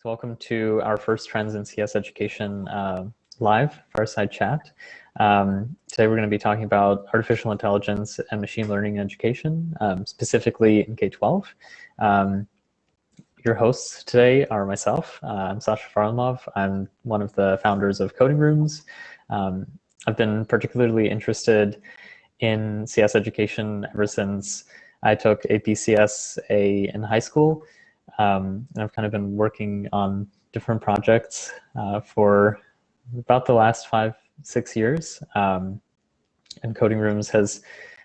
So welcome to our first Trends in CS Education live Fireside Chat. Today we're going to be talking about artificial intelligence and machine learning in education, specifically in K-12. Your hosts today are myself. I'm Sasha Farlamov. I'm one of the founders of Coding Rooms. I've been particularly interested in CS education ever since I took a BCSA in high school. And I've kind of been working on different projects for about the last 5-6 years. And Coding Rooms has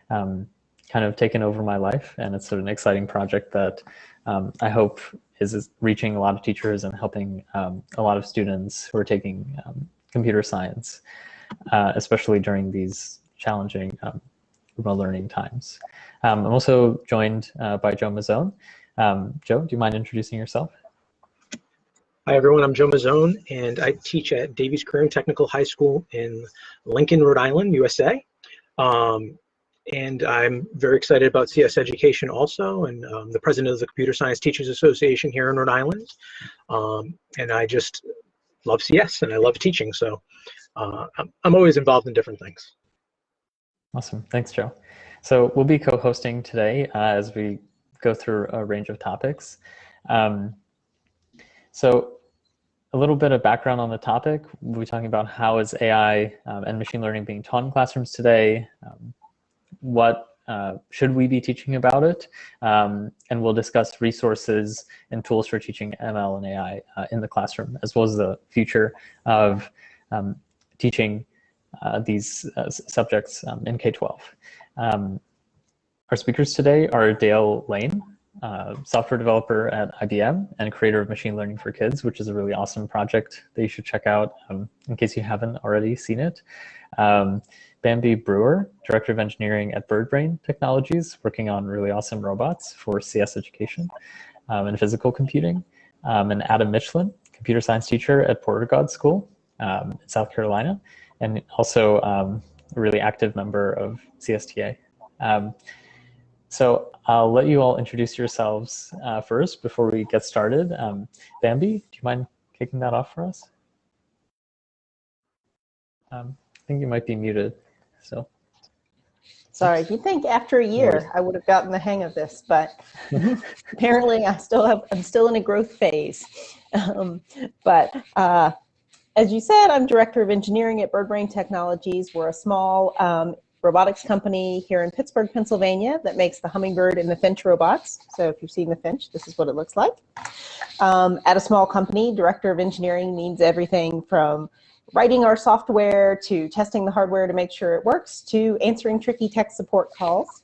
kind of taken over my life, and it's an exciting project that I hope is reaching a lot of teachers and helping a lot of students who are taking computer science, especially during these challenging remote learning times. I'm also joined by Joe Mazzone. Joe, do you mind introducing yourself? Hi everyone, I'm Joe Mazzone, and I teach at Davies Career and Technical High School in Lincoln, Rhode Island, USA. And I'm very excited about CS education also, and the president of the Computer Science Teachers Association here in Rhode Island. And I just love CS and I love teaching, so I'm always involved in different things. Awesome, thanks Joe. So we'll be co-hosting today as we go through a range of topics. So a little bit of background on the topic. We'll be talking about how is AI and machine learning being taught in classrooms today, what should we be teaching about it, and we'll discuss resources and tools for teaching ML and AI in the classroom, as well as the future of teaching these subjects in K-12. Our speakers today are Dale Lane, software developer at IBM and creator of Machine Learning for Kids, which is a really awesome project that you should check out in case you haven't already seen it. Bambi Brewer, director of engineering at BirdBrain Technologies, working on really awesome robots for CS education and physical computing. And Adam Michlin, computer science teacher at Porter-Gaud School in South Carolina, and also a really active member of CSTA. So I'll let you all introduce yourselves first before we get started. Bambi, do you mind kicking that off for us? I think you might be muted. So. Sorry, you'd think after a year I would have gotten the hang of this, but apparently I'm still in a growth phase. As you said, I'm director of engineering at BirdBrain Technologies. We're a small robotics company here in Pittsburgh, Pennsylvania that makes the hummingbird and the finch robots. So if you've seen the finch, this is what it looks like. At a small company, director of engineering means everything from writing our software to testing the hardware to make sure it works to answering tricky tech support calls.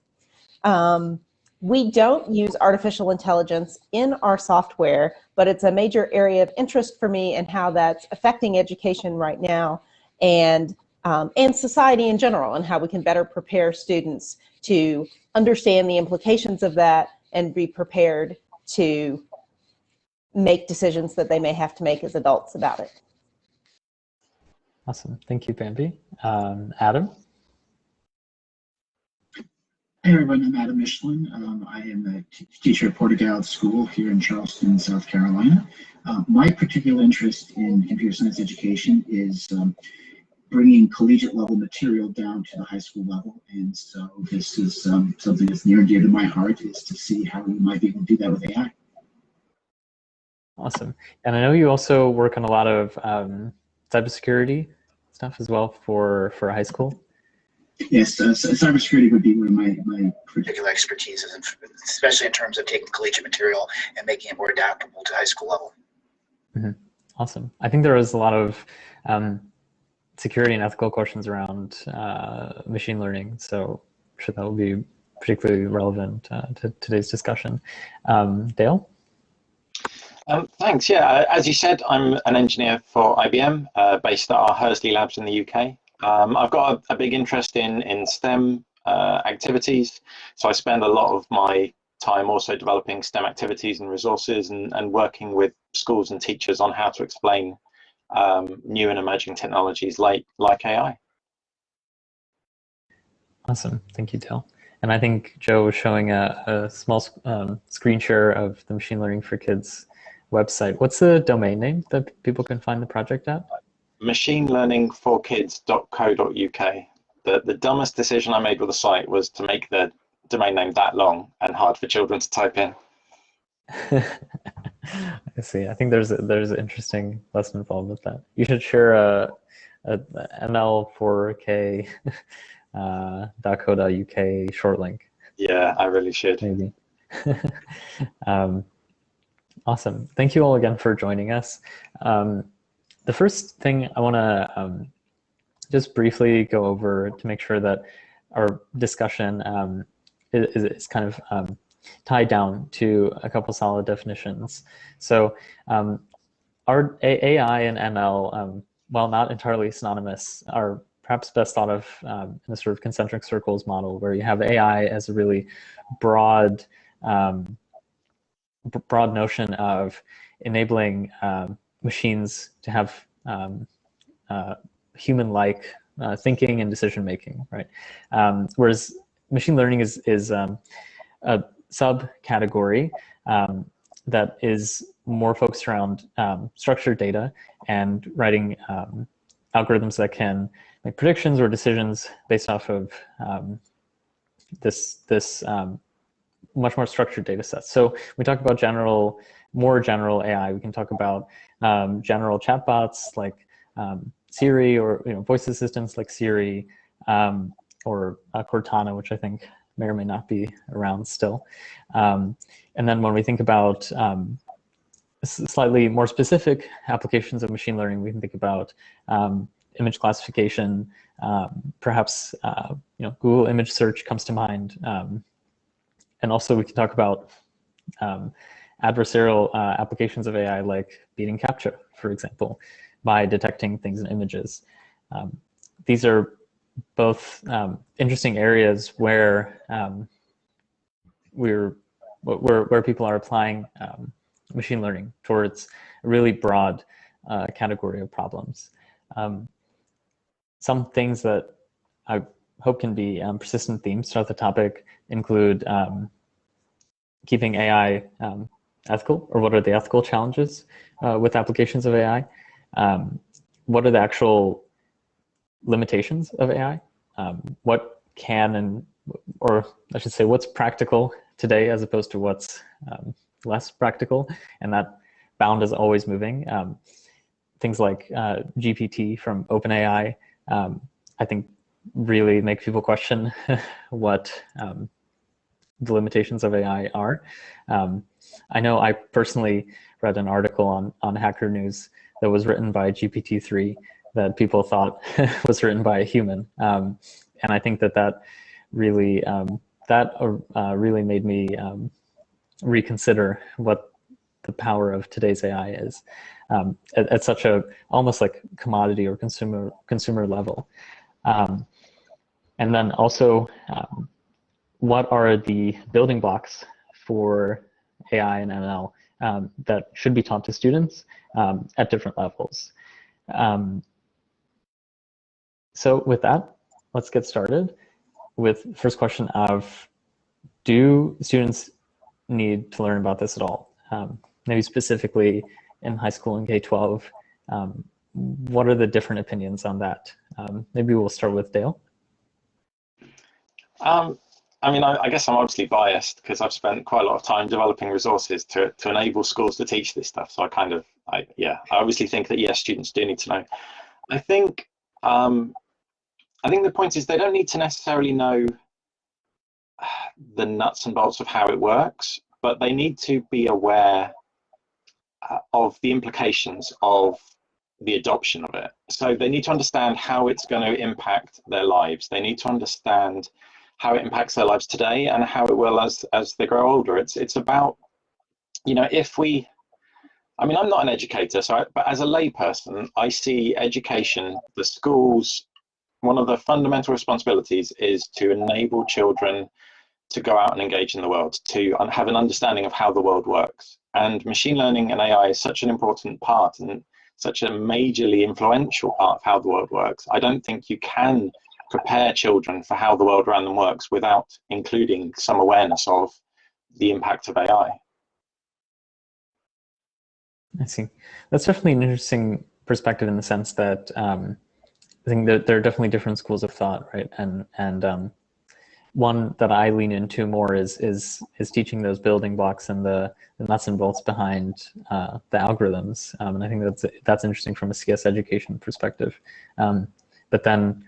We don't use artificial intelligence in our software, but it's a major area of interest for me and how that's affecting education right now and society in general, and how we can better prepare students to understand the implications of that and be prepared to make decisions that they may have to make as adults about it. Awesome, thank you, Bambi. Adam? Hey everyone, I'm Adam Michlin. I am a teacher at Porter-Gaud School here in Charleston, South Carolina. My particular interest in computer science education is bringing collegiate level material down to the high school level, and so this is something that's near and dear to my heart, is to see how we might be able to do that with AI. Awesome, and I know you also work on a lot of cybersecurity stuff as well for high school. Yes, cybersecurity would be where my particular expertise is, especially in terms of taking collegiate material and making it more adaptable to high school level. Mm-hmm. Awesome. I think there is a lot of security and ethical questions around machine learning, so I'm sure that will be particularly relevant to today's discussion. Dale? Thanks. Yeah, as you said, I'm an engineer for IBM, based at our Hursley labs in the UK. I've got a big interest in STEM activities, so I spend a lot of my time also developing STEM activities and resources and working with schools and teachers on how to explain new and emerging technologies like AI. Awesome, thank you, Dale. And I think Joe was showing a small screen share of the Machine Learning for Kids website. What's the domain name that people can find the project at? Machinelearningforkids.co.uk. The dumbest decision I made with the site was to make the domain name that long and hard for children to type in. I see. I think there's an interesting lesson involved with that. You should share a ML4K .co.uk short link. Yeah, I really should. Maybe. Awesome. Thank you all again for joining us. The first thing I want to just briefly go over to make sure that our discussion is kind of tied down to a couple solid definitions. So our AI and ML, while not entirely synonymous, are perhaps best thought of in a sort of concentric circles model, where you have AI as a really broad notion of enabling machines to have human-like thinking and decision-making, right? Whereas machine learning is a subcategory that is more focused around structured data and writing algorithms that can make predictions or decisions based off of this much more structured data sets. So we talk about more general AI. We can talk about general chatbots like Siri, or voice assistants like Siri, or Cortana, which I think may or may not be around still. And then when we think about slightly more specific applications of machine learning, we can think about image classification, perhaps Google image search comes to mind. And also we can talk about adversarial applications of AI like beating CAPTCHA, for example, by detecting things in images. These are both interesting areas where where people are applying machine learning towards a really broad category of problems. Some things that I hope can be persistent themes throughout the topic include keeping AI ethical, or what are the ethical challenges with applications of AI? What are the actual limitations of AI? What can or I should say, what's practical today as opposed to what's less practical? And that bound is always moving. Things like GPT from OpenAI, I think really make people question what the limitations of AI are. I know I personally read an article on Hacker News that was written by GPT-3 that people thought was written by a human. And I think that really really made me reconsider what the power of today's AI is at such a almost like commodity or consumer level. And then also, what are the building blocks for AI and ML that should be taught to students at different levels? So with that, let's get started with the first question of, do students need to learn about this at all? Maybe specifically in high school and K-12, what are the different opinions on that? Maybe we'll start with Dale. I mean, I guess I'm obviously biased because I've spent quite a lot of time developing resources to enable schools to teach this stuff. So I obviously think that, yes, students do need to know. I think the point is they don't need to necessarily know the nuts and bolts of how it works, but they need to be aware of the implications of the adoption of it. So they need to understand how it's going to impact their lives. They need to understand how it impacts their lives today and how it will as they grow older. It's about, I'm not an educator, but as a layperson, I see education, the schools, one of the fundamental responsibilities is to enable children to go out and engage in the world, to have an understanding of how the world works. And machine learning and AI is such an important part and such a majorly influential part of how the world works. I don't think you can prepare children for how the world around them works without including some awareness of the impact of AI. I see. That's definitely an interesting perspective in the sense that I think that there are definitely different schools of thought, right? And one that I lean into more is teaching those building blocks and the nuts and bolts behind the algorithms, and I think that's interesting from a CS education perspective. But then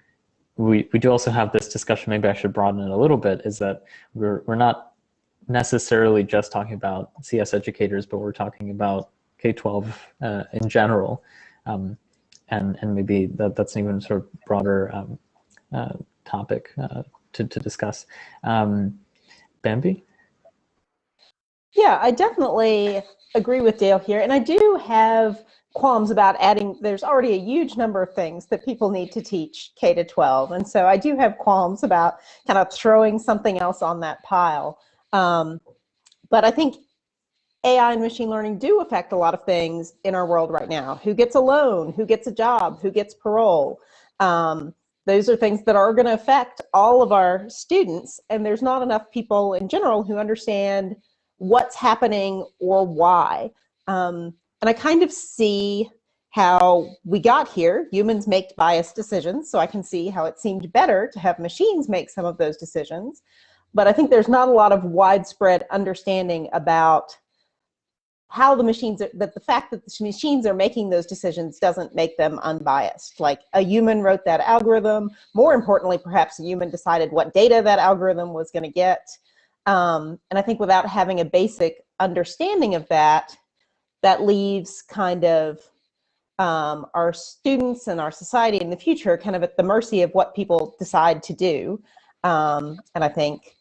we do also have this discussion. Maybe I should broaden it a little bit. Is that we're not necessarily just talking about CS educators, but we're talking about K-12 in general, and maybe that's an even sort of broader topic to discuss. Bambi? Yeah, I definitely agree with Dale here, and I do have qualms about adding. There's already a huge number of things that people need to teach K to 12, and so I do have qualms about kind of throwing something else on that pile. But I think AI and machine learning do affect a lot of things in our world right now. Who gets a loan? Who gets a job? Who gets parole? Those are things that are going to affect all of our students, and there's not enough people in general who understand what's happening or why. And I kind of see how we got here. Humans make biased decisions, so I can see how it seemed better to have machines make some of those decisions. But I think there's not a lot of widespread understanding about how the machines are, that the fact that the machines are making those decisions doesn't make them unbiased. Like, a human wrote that algorithm. More importantly, perhaps a human decided what data that algorithm was going to get. And I think without having a basic understanding of that, that leaves kind of our students and our society in the future kind of at the mercy of what people decide to do. And I think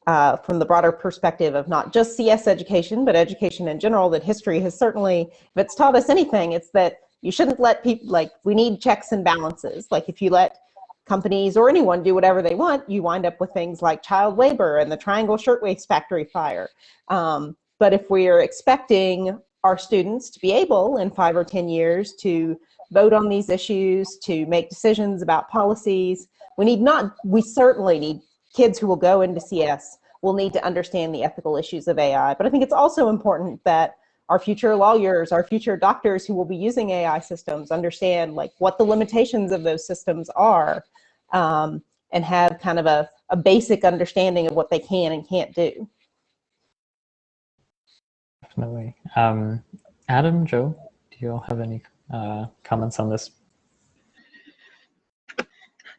from the broader perspective of not just CS education, but education in general, that history has certainly, if it's taught us anything, it's that you shouldn't let people, like, we need checks and balances. Like, if you let companies or anyone do whatever they want, you wind up with things like child labor and the Triangle Shirtwaist Factory fire. But if we are expecting our students to be able in 5 or 10 years to vote on these issues, to make decisions about policies, we certainly need kids who will go into CS will need to understand the ethical issues of AI. But I think it's also important that our future lawyers, our future doctors who will be using AI systems understand, like, what the limitations of those systems are, and have kind of a basic understanding of what they can and can't do. Definitely. Adam, Joe, do you all have any comments on this?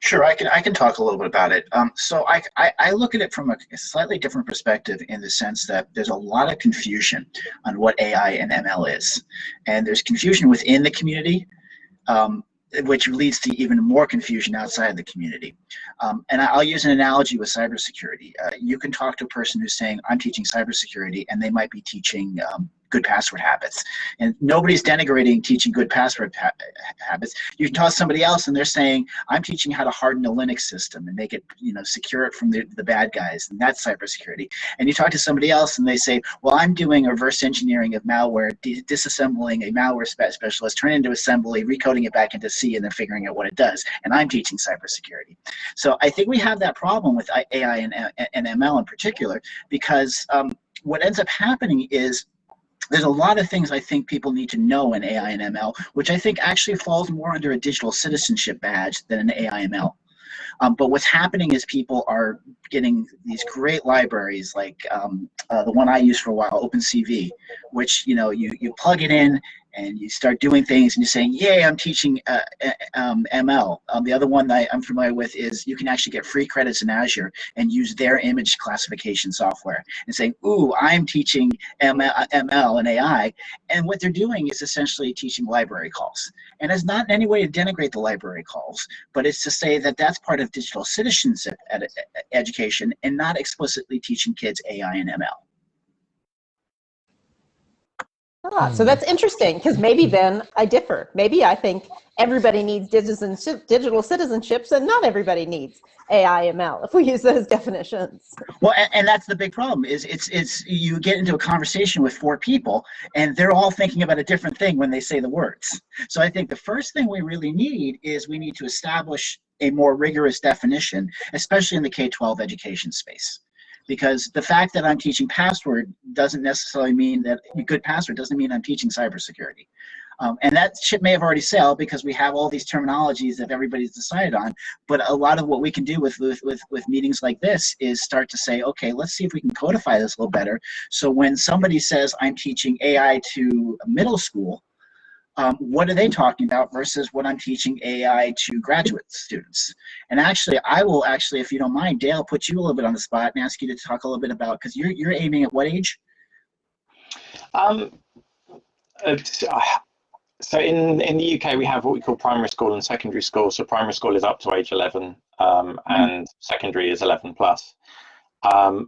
Sure, I can talk a little bit about it. So I look at it from a slightly different perspective, in the sense that there's a lot of confusion on what AI and ML is. And there's confusion within the community, which leads to even more confusion outside the community. And I'll use an analogy with cybersecurity. You can talk to a person who's saying, I'm teaching cybersecurity, and they might be teaching good password habits. And nobody's denigrating teaching good password habits. You can talk to somebody else and they're saying, I'm teaching how to harden a Linux system and make it, secure it from the bad guys, and that's cybersecurity. And you talk to somebody else and they say, well, I'm doing reverse engineering of malware, disassembling a malware specialist, turning it into assembly, recoding it back into C, and then figuring out what it does. And I'm teaching cybersecurity. So I think we have that problem with AI and ML in particular, because what ends up happening is, there's a lot of things I think people need to know in AI and ML, which I think actually falls more under a digital citizenship badge than an AI ML. But what's happening is people are getting these great libraries, like the one I used for a while, OpenCV, which you plug it in and you start doing things and you're saying, yay, I'm teaching ML. The other one that I'm familiar with is you can actually get free credits in Azure and use their image classification software and say, ooh, I'm teaching ML and AI. And what they're doing is essentially teaching library calls. And it's not in any way to denigrate the library calls, but it's to say that that's part of digital citizenship education and not explicitly teaching kids AI and ML. So that's interesting, because maybe then I differ. Maybe I think everybody needs digital citizenships and not everybody needs AI ML, if we use those definitions. Well, and that's the big problem, is it's you get into a conversation with 4 people and they're all thinking about a different thing when they say the words. So I think the first thing we really need is we need to establish a more rigorous definition, especially in the K-12 education space. because the fact that I'm teaching password doesn't necessarily mean that a good password doesn't mean I'm teaching cybersecurity. And that ship may have already sailed because we have all these terminologies that everybody's decided on. But a lot of what we can do with meetings like this is start to say, okay, let's see if we can codify this a little better. So when somebody says I'm teaching AI to middle school, what are they talking about versus what I'm teaching AI to graduate students? And actually, I will actually, if you don't mind, Dale, put you a little bit on the spot and ask you to talk a little bit about, because you're aiming at what age? So in the UK, we have what we call primary school and secondary school. So primary school is up to age 11, and secondary is 11 plus.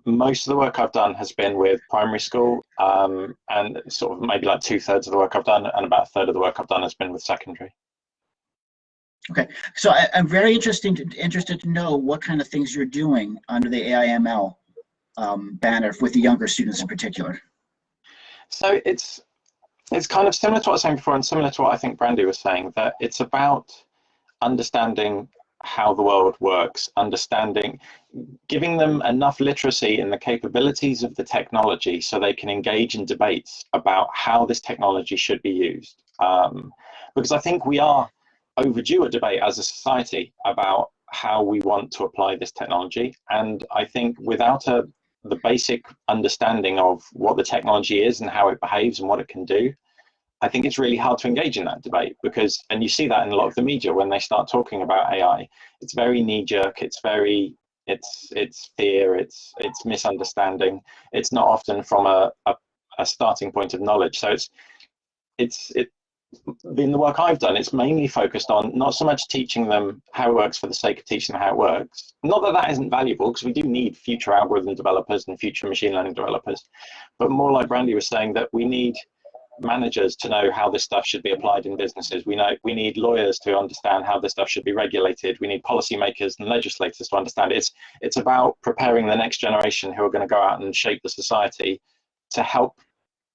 Most of the work I've done has been with primary school, and sort of maybe like 2/3 of the work I've done, and about 1/3 of the work I've done has been with secondary. Okay, so I'm very interested to know what kind of things you're doing under the AIML banner with the younger students in particular. So it's kind of similar to what I was saying before, and similar to what I think Brandy was saying, that it's about understanding how the world works, giving them enough literacy in the capabilities of the technology so they can engage in debates about how this technology should be used. Because I think we are overdue a debate as a society about how we want to apply this technology. And I think without the basic understanding of what the technology is and how it behaves and what it can do, I think it's really hard to engage in that debate and you see that in a lot of the media when they start talking about AI. It's very knee-jerk. It's fear. It's misunderstanding. It's not often from a starting point of knowledge. So it's in the work I've done, it's mainly focused on not so much teaching them how it works for the sake of teaching them how it works. Not that that isn't valuable, because we do need future algorithm developers and future machine learning developers, but more like Brandy was saying, that we need managers to know how this stuff should be applied in businesses. We need lawyers to understand how this stuff should be regulated. We need policymakers and legislators to understand it. It's about preparing the next generation who are going to go out and shape the society, to help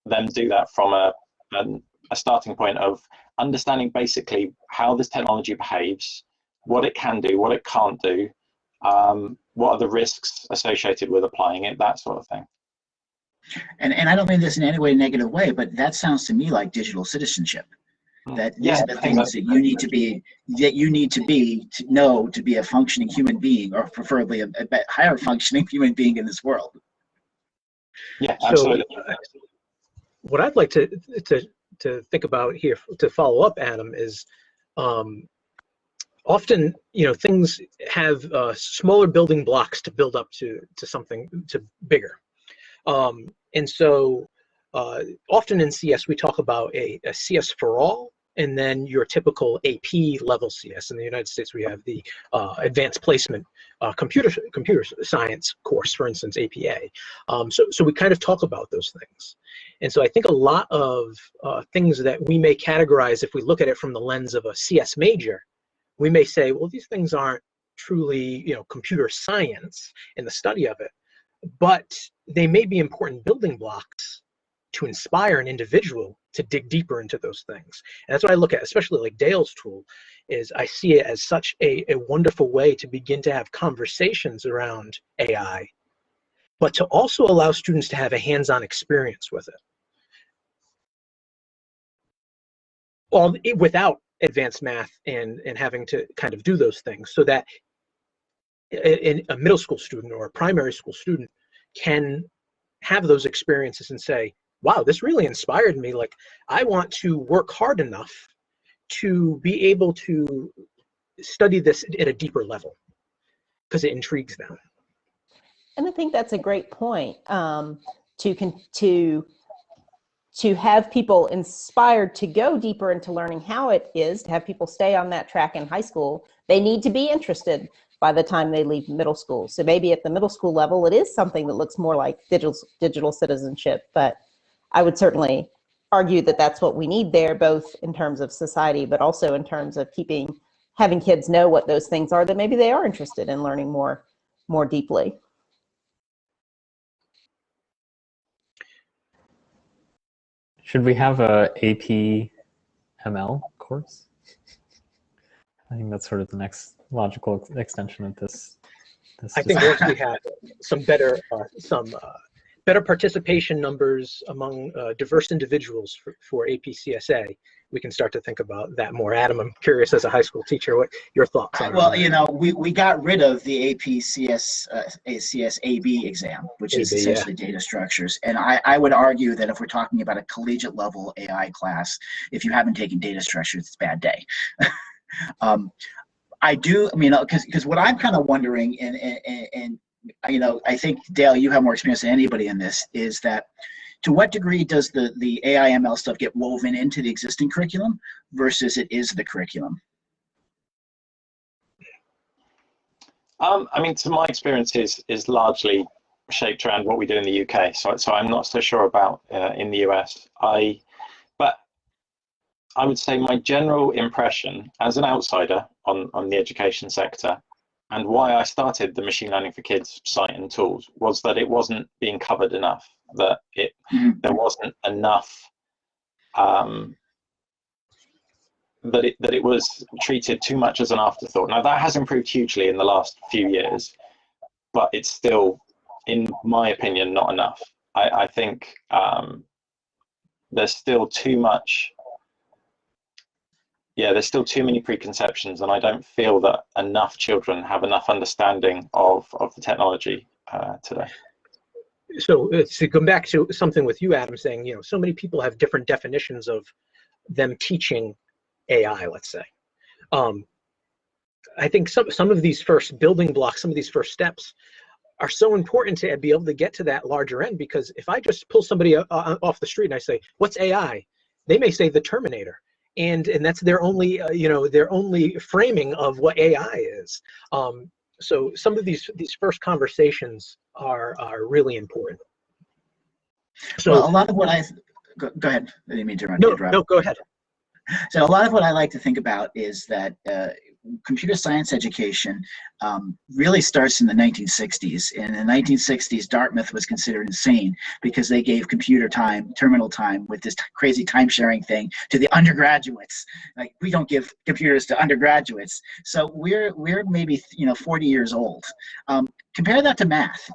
them do that from a starting point of understanding basically how this technology behaves, what it can do, what it can't do, what are the risks associated with applying it, that sort of thing. And I don't mean this in any way negative way, but that sounds to me like digital citizenship. That these are the things that you need to be, to know to be a functioning human being, or preferably a higher functioning human being in this world. Yeah, absolutely. So, what I'd like to think about here, to follow up, Adam, is often, things have smaller building blocks to build up to something bigger. And so often in CS, we talk about a CS for all, and then your typical AP level CS. In the United States, we have the advanced placement computer science course, for instance, APA. So we kind of talk about those things. And so I think a lot of things that we may categorize, if we look at it from the lens of a CS major, we may say, well, these things aren't truly, computer science in the study of it, but they may be important building blocks to inspire an individual to dig deeper into those things. And that's what I look at, especially like Dale's tool, is I see it as such a wonderful way to begin to have conversations around AI, but to also allow students to have a hands-on experience with it. All without advanced math and having to kind of do those things, so that a middle school student or a primary school student can have those experiences and say, wow, this really inspired me. Like, I want to work hard enough to be able to study this at a deeper level because it intrigues them. And I think that's a great point, to have people inspired to go deeper into learning how it is, to have people stay on that track in high school. They need to be interested by the time they leave middle school. So maybe at the middle school level, it is something that looks more like digital citizenship, but I would certainly argue that that's what we need there, both in terms of society, but also in terms of having kids know what those things are that maybe they are interested in learning more deeply. Should we have a AP ML course? I think that's sort of the next logical extension of this I think once we have some better participation numbers among diverse individuals for APCSA, we can start to think about that more. Adam, I'm curious as a high school teacher, what your thoughts are. Well, you know, we got rid of the APCSAB exam, which is essentially data structures. And I would argue that if we're talking about a collegiate level AI class, if you haven't taken data structures, it's a bad day. Because what I'm kind of wondering, and you know, I think, Dale, you have more experience than anybody in this, is that to what degree does the AI ML stuff get woven into the existing curriculum versus it is the curriculum? I mean, so my experience is largely shaped around what we do in the UK. So I'm not so sure about in the US. But I would say my general impression as an outsider on the education sector, and why I started the Machine Learning for Kids site and tools, was that it wasn't being covered enough, that there wasn't enough, that it was treated too much as an afterthought. Now that has improved hugely in the last few years, but it's still, in my opinion, not enough. I think there's still too much. Yeah, there's still too many preconceptions, and I don't feel that enough children have enough understanding of the technology today. So to come back to something with you, Adam, saying, you know, so many people have different definitions of them teaching AI, let's say. I think some of these first building blocks, some of these first steps are so important to be able to get to that larger end, because if I just pull somebody off the street and I say, what's AI? They may say the Terminator. And that's their only, their only framing of what AI is. So some of these first conversations are really important. So well, a lot of what go ahead. I didn't mean to interrupt. No, go ahead. So a lot of what I like to think about is that computer science education really starts in the 1960s. In the 1960s, Dartmouth was considered insane because they gave computer time, terminal time, with this crazy time-sharing thing to the undergraduates. Like, we don't give computers to undergraduates. So we're maybe 40 years old. Compare that to math.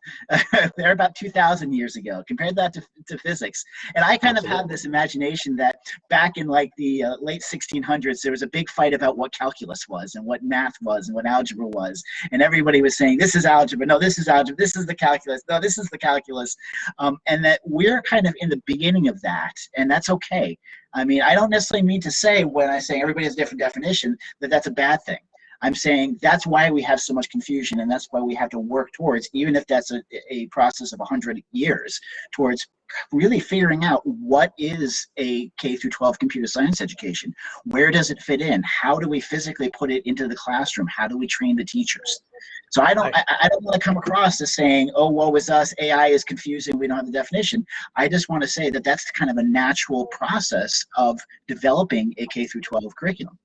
They're about 2,000 years ago. Compare that to physics. And I kind of have this imagination that back in like the late 1600s, there was a big fight about what calculus was and what math was and what algebra was. And everybody was saying, this is algebra, no, this is algebra, this is the calculus, no, this is the calculus. And that we're kind of in the beginning of that, and that's okay. I mean, I don't necessarily mean to say, when I say everybody has a different definition, that that's a bad thing. I'm saying that's why we have so much confusion, and that's why we have to work towards, even if that's a process of 100 years, towards really figuring out what is a K-12 computer science education. Where does it fit in? How do we physically put it into the classroom? How do we train the teachers? So I don't want to come across as saying, oh, woe is us, AI is confusing, we don't have the definition. I just want to say that that's kind of a natural process of developing a K-12 curriculum.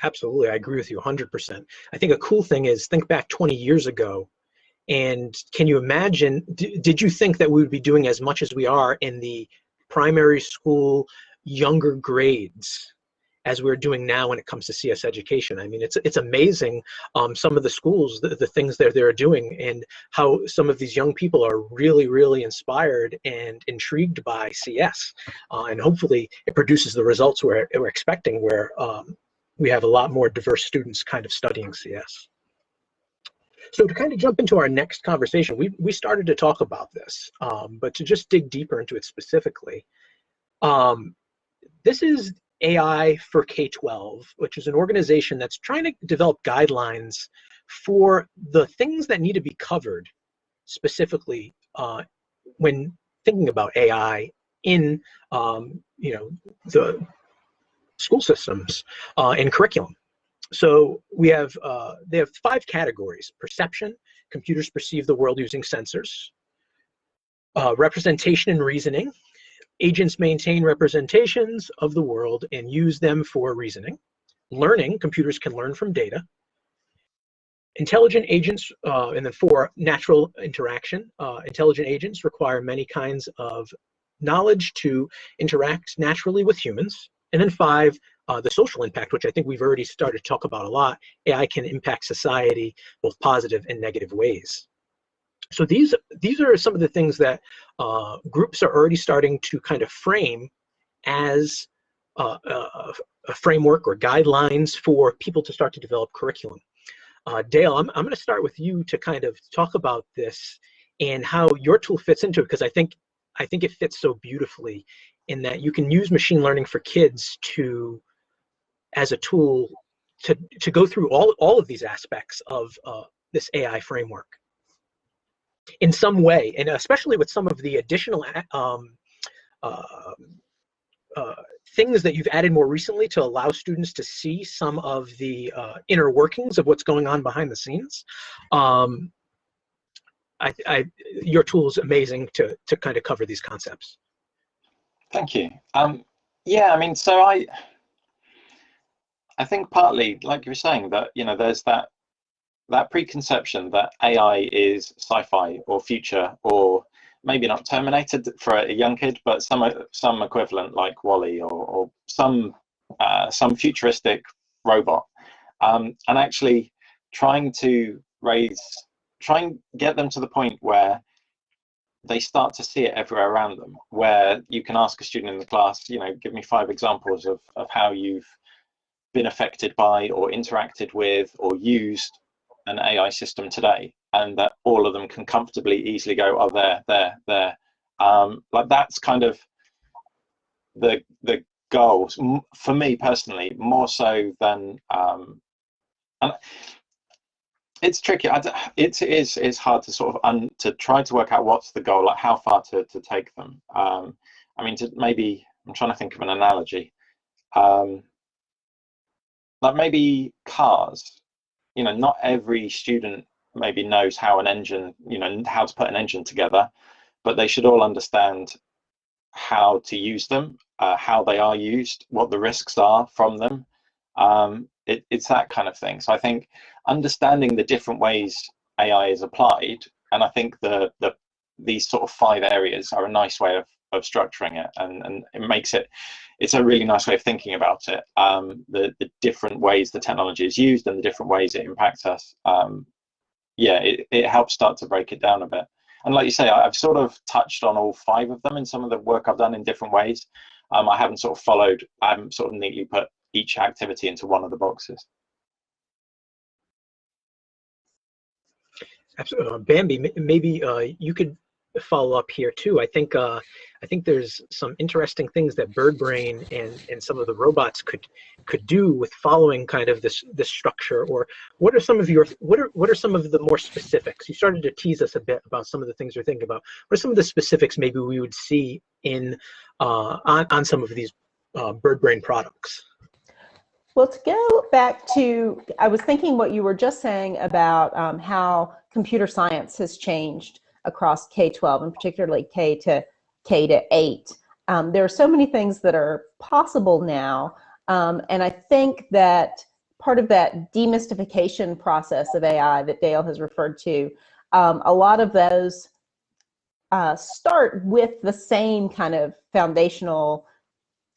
Absolutely, I agree with you 100%. I think a cool thing is, think back 20 years ago, and can you imagine, did you think that we would be doing as much as we are in the primary school younger grades as we're doing now when it comes to CS education? I mean, it's amazing some of the schools, the things that they're doing, and how some of these young people are really, really inspired and intrigued by CS. And hopefully it produces the results we're expecting, where we have a lot more diverse students kind of studying CS. So to kind of jump into our next conversation, we started to talk about this, but to just dig deeper into it specifically, this is AI for K-12, which is an organization that's trying to develop guidelines for the things that need to be covered specifically when thinking about AI in the school systems and curriculum. So we have they have 5 categories: perception, computers perceive the world using sensors; representation and reasoning, agents maintain representations of the world and use them for reasoning; learning, computers can learn from data; intelligent agents, and then 4, natural interaction. Intelligent agents require many kinds of knowledge to interact naturally with humans. And then 5, the social impact, which I think we've already started to talk about a lot. AI can impact society both positive and negative ways. So these are some of the things that groups are already starting to kind of frame as a framework or guidelines for people to start to develop curriculum. Dale, I'm going to start with you to kind of talk about this and how your tool fits into it, because I think it fits so beautifully in that you can use machine learning for kids as a tool to go through all of these aspects of this AI framework in some way, and especially with some of the additional things that you've added more recently to allow students to see some of the inner workings of what's going on behind the scenes. Your tool is amazing to kind of cover these concepts. Thank you. Yeah, I mean, so I think partly, like you were saying, that there's that preconception that AI is sci-fi or future, or maybe not Terminator for a young kid, but some equivalent like WALL-E or some futuristic robot, and actually trying to get them to the point where they start to see it everywhere around them, where you can ask a student in the class, give me 5 examples of how you've been affected by or interacted with or used an AI system today, and that all of them can comfortably, easily go, oh, there. Like that's kind of the goals for me personally, more so than and it's tricky. It's hard to sort of to try to work out what's the goal, like how far to take them. I mean, maybe I'm trying to think of an analogy. Like maybe cars. Not every student maybe knows how an engine, how to put an engine together, but they should all understand how to use them, how they are used, what the risks are from them. It's that kind of thing. So I think understanding the different ways AI is applied, and I think these sort of 5 areas are a nice way of structuring it, and it makes it's a really nice way of thinking about it. The different ways the technology is used and the different ways it impacts us. Yeah, it helps start to break it down a bit. And like you say, I've sort of touched on all 5 of them in some of the work I've done in different ways. I haven't sort of neatly put each activity into one of the boxes. Absolutely. Bambi, maybe you could follow up here too. I think there's some interesting things that BirdBrain and some of the robots could do with following kind of this structure. Or what are some of the more specifics? You started to tease us a bit about some of the things you're thinking about. What are some of the specifics maybe we would see in on some of these BirdBrain products? Well, to go back to, I was thinking what you were just saying about how computer science has changed across K-12, and particularly K-8. There are so many things that are possible now, and I think that part of that demystification process of AI that Dale has referred to, a lot of those start with the same kind of foundational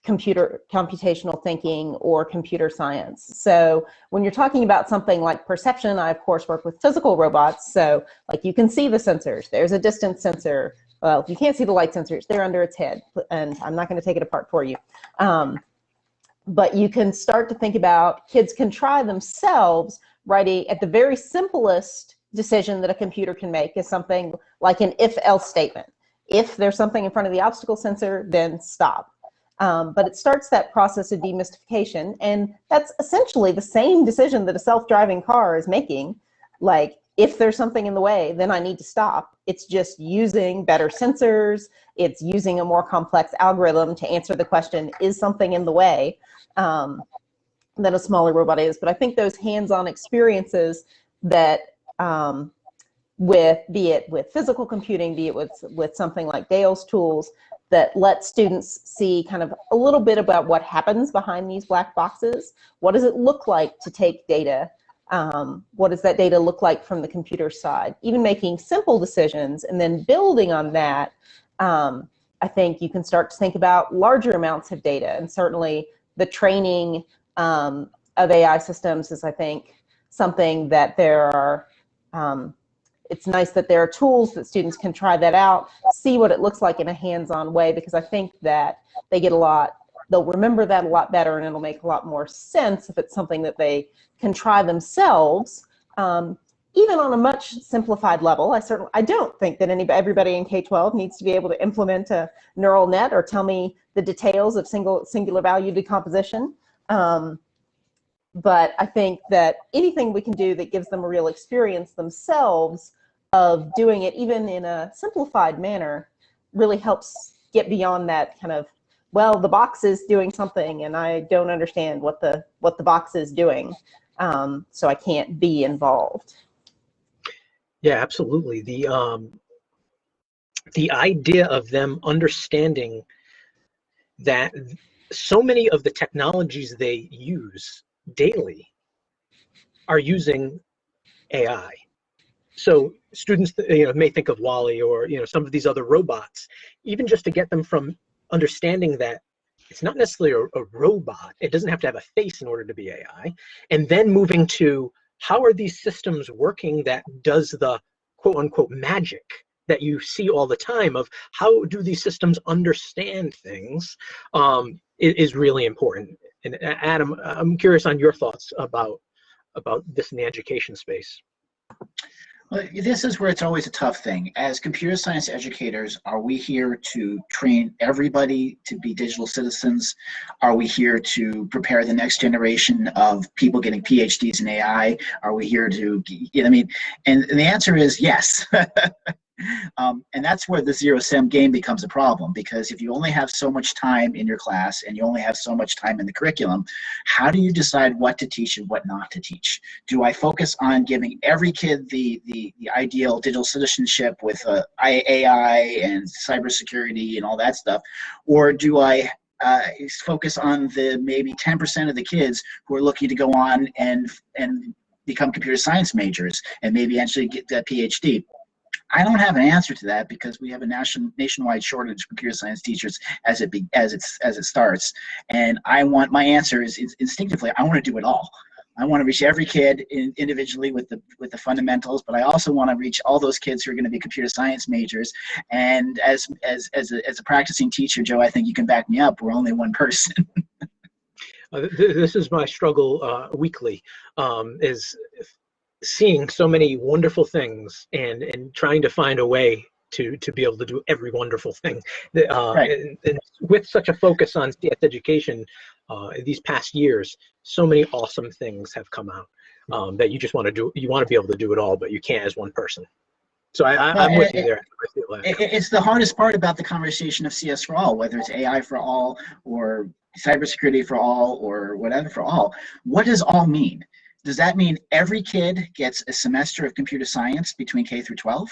computational thinking or computer science. So when you're talking about something like perception, I of course work with physical robots. So like you can see the sensors, there's a distance sensor. Well, you can't see the light sensors, they're under its head, and I'm not going to take it apart for you. But you can start to think about, kids can try themselves writing at the very simplest decision that a computer can make is something like an if-else statement. If there's something in front of the obstacle sensor, then stop. But it starts that process of demystification, and that's essentially the same decision that a self-driving car is making. Like, if there's something in the way, then I need to stop. It's just using better sensors. It's using a more complex algorithm to answer the question, is something in the way, than a smaller robot is. But I think those hands-on experiences that, be it with physical computing, be it with something like Dale's tools, that let students see kind of a little bit about what happens behind these black boxes. What does it look like to take data? What does that data look like from the computer side? Even making simple decisions and then building on that, I think you can start to think about larger amounts of data. And certainly the training of AI systems is, I think, something that there are, it's nice that there are tools that students can try that out, see what it looks like in a hands-on way, because I think that they get they'll remember that a lot better, and it'll make a lot more sense if it's something that they can try themselves, even on a much simplified level. I don't think that everybody in K-12 needs to be able to implement a neural net or tell me the details of singular value decomposition. But I think that anything we can do that gives them a real experience themselves of doing it, even in a simplified manner, really helps get beyond that kind of, well, the box is doing something and I don't understand what the box is doing, so I can't be involved. Yeah, absolutely. The idea of them understanding that so many of the technologies they use daily are using AI. So students, may think of Wall-E or some of these other robots, even just to get them from understanding that it's not necessarily a robot. It doesn't have to have a face in order to be AI, and then moving to how are these systems working that does the quote unquote magic that you see all the time of how do these systems understand things, is really important. And Adam, I'm curious on your thoughts about this in the education space. Well, this is where it's always a tough thing. As computer science educators, are we here to train everybody to be digital citizens? Are we here to prepare the next generation of people getting PhDs in AI? Are we here to, and the answer is yes. And that's where the zero-sum game becomes a problem, because if you only have so much time in your class and you only have so much time in the curriculum, how do you decide what to teach and what not to teach? Do I focus on giving every kid the ideal digital citizenship with AI and cybersecurity and all that stuff? Or do I focus on the maybe 10% of the kids who are looking to go on and become computer science majors and maybe actually get that PhD? I don't have an answer to that, because we have a nationwide shortage of computer science teachers as it starts, and my answer is instinctively I want to do it all. I want to reach every kid individually with the fundamentals, but I also want to reach all those kids who are going to be computer science majors. And as a practicing teacher, Joe, I think you can back me up. We're only one person. This is my struggle weekly, is seeing so many wonderful things and trying to find a way to be able to do every wonderful thing. Right. And with such a focus on CS education these past years, so many awesome things have come out that you just want to do. You want to be able to do it all, but you can't as one person. So I'm with you there. It's the hardest part about the conversation of CS for all, whether it's AI for all or cybersecurity for all or whatever for all. What does all mean? Does that mean every kid gets a semester of computer science between K through 12?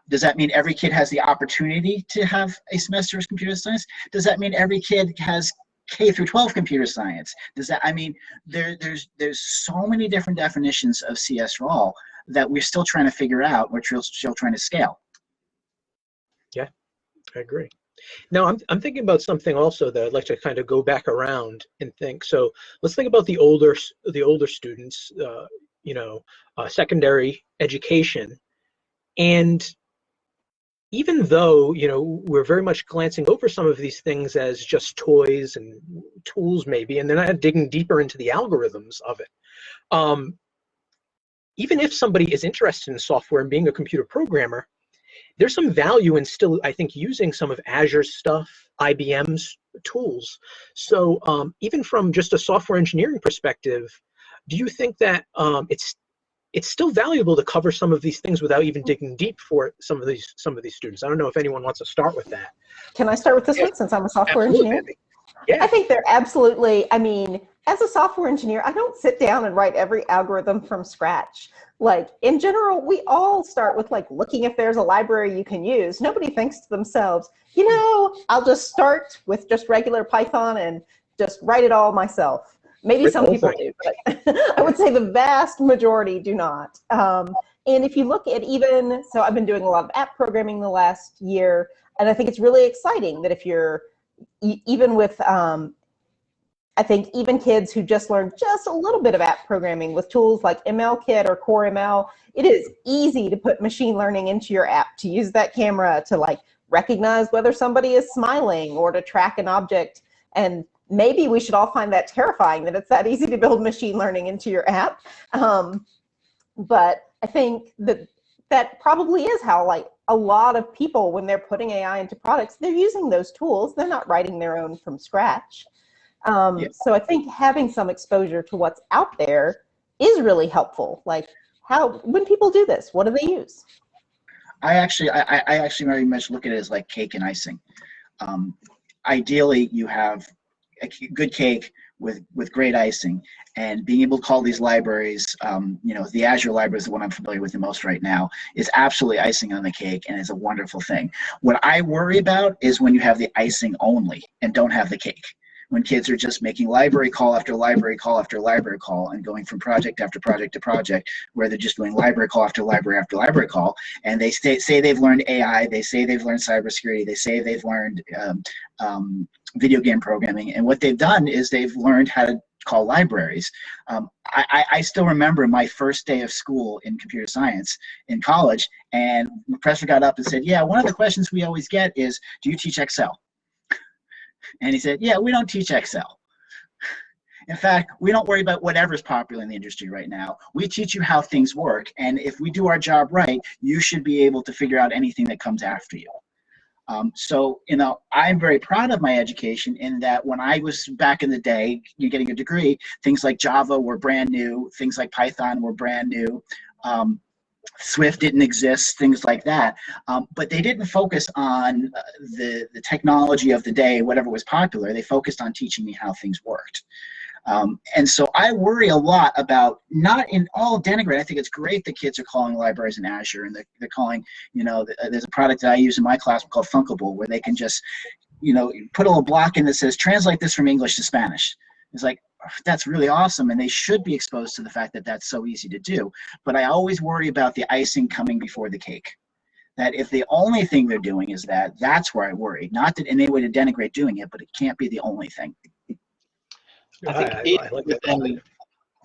Does that mean every kid has the opportunity to have a semester of computer science? Does that mean every kid has K through 12 computer science? There's so many different definitions of CS for all that we're still trying to figure out, we're still trying to scale. Yeah, I agree. Now, I'm thinking about something also that I'd like to kind of go back around and think. So let's think about the older students, secondary education. And even though, we're very much glancing over some of these things as just toys and tools maybe, and they're not digging deeper into the algorithms of it. Even if somebody is interested in software and being a computer programmer, there's some value in still, I think, using some of Azure's stuff, IBM's tools. So even from just a software engineering perspective, do you think that it's still valuable to cover some of these things without even digging deep for some of these students? I don't know if anyone wants to start with that. Can I start with this one since I'm a software engineer? Yeah. I think they're absolutely, as a software engineer, I don't sit down and write every algorithm from scratch. Like, in general, we all start with looking if there's a library you can use. Nobody thinks to themselves, I'll just start with just regular Python and just write it all myself. Maybe some people do, but I would say the vast majority do not. And if you look at so I've been doing a lot of app programming the last year, and I think it's really exciting that if you're, even with I think even kids who just learned just a little bit of app programming with tools like MLKit or Core ML, it is easy to put machine learning into your app, to use that camera to like recognize whether somebody is smiling or to track an object. And maybe we should all find that terrifying, that it's that easy to build machine learning into your app. But I think that probably is how like a lot of people, when they're putting AI into products, they're using those tools. They're not writing their own from scratch. So I think having some exposure to what's out there is really helpful. Like when people do this, what do they use? I actually very much look at it as like cake and icing. Ideally, you have a good cake with great icing, and being able to call these libraries, the Azure library is the one I'm familiar with the most right now, is absolutely icing on the cake, and is a wonderful thing. What I worry about is when you have the icing only and don't have the cake. When kids are just making library call after library call after library call and going from project after project to project, where they're just doing library call after library call, and they say they've learned AI, they say they've learned cybersecurity, they say they've learned video game programming, and what they've done is they've learned how to call libraries. I still remember my first day of school in computer science in college, and the professor got up and said, yeah, one of the questions we always get is, do you teach Excel? And he said, yeah, we don't teach Excel. In fact, we don't worry about whatever's popular in the industry right now. We teach you how things work, and if we do our job right, you should be able to figure out anything that comes after you. So, I'm very proud of my education in that when I was back in the day, getting a degree, things like Java were brand new, things like Python were brand new. Swift didn't exist, things like that, but they didn't focus on the technology of the day, whatever was popular. They focused on teaching me how things worked. And so I worry a lot about, not in all denigrate, I think it's great that kids are calling libraries in Azure, and they're calling, there's a product that I use in my class called Funkable, where they can just, put a little block in that says, translate this from English to Spanish. It's like, that's really awesome, and they should be exposed to the fact that that's so easy to do. But I always worry about the icing coming before the cake. That if the only thing they're doing is that's where I worry. Not that in any way to denigrate doing it, but it can't be the only thing. I think within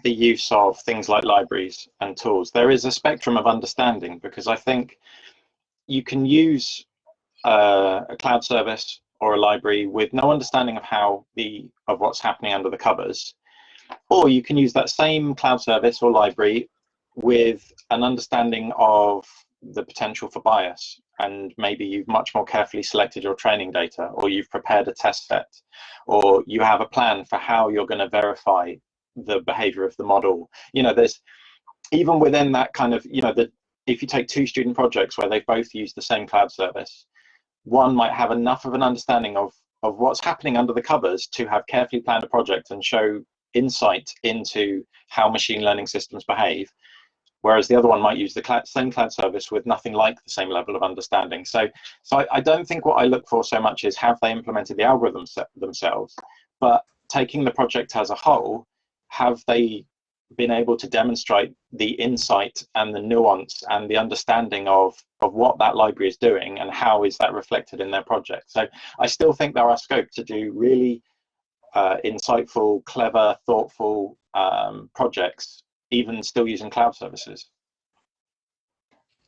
the use of things like libraries and tools, there is a spectrum of understanding, because I think you can use a cloud service or a library with no understanding of what's happening under the covers, or you can use that same cloud service or library with an understanding of the potential for bias, and maybe you've much more carefully selected your training data, or you've prepared a test set, or you have a plan for how you're going to verify the behavior of the model. There's even within that kind of, if you take two student projects where they've both used the same cloud service, one might have enough of an understanding of what's happening under the covers to have carefully planned a project and show insight into how machine learning systems behave, whereas the other one might use the same cloud service with nothing like the same level of understanding. So I don't think what I look for so much is have they implemented the algorithms themselves, but taking the project as a whole, have they been able to demonstrate the insight and the nuance and the understanding of what that library is doing, and how is that reflected in their project. So I still think there are scope to do really insightful, clever, thoughtful projects, even still using cloud services.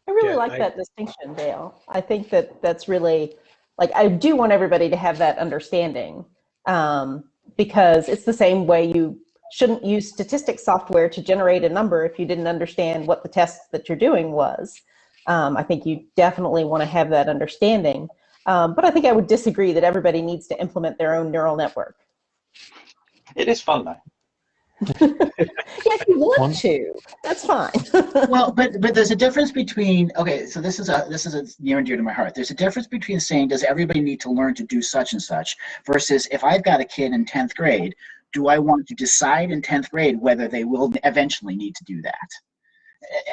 I really like that distinction, Dale. I think that's really, I do want everybody to have that understanding, because it's the same way you shouldn't use statistics software to generate a number if you didn't understand what the test that you're doing was. I think you definitely want to have that understanding. But I think I would disagree that everybody needs to implement their own neural network. It is fun, though. Yeah, if you want to, that's fine. Well, but there's a difference between, okay, so this is a near and dear to my heart. There's a difference between saying, does everybody need to learn to do such and such, versus if I've got a kid in 10th grade, do I want to decide in 10th grade whether they will eventually need to do that?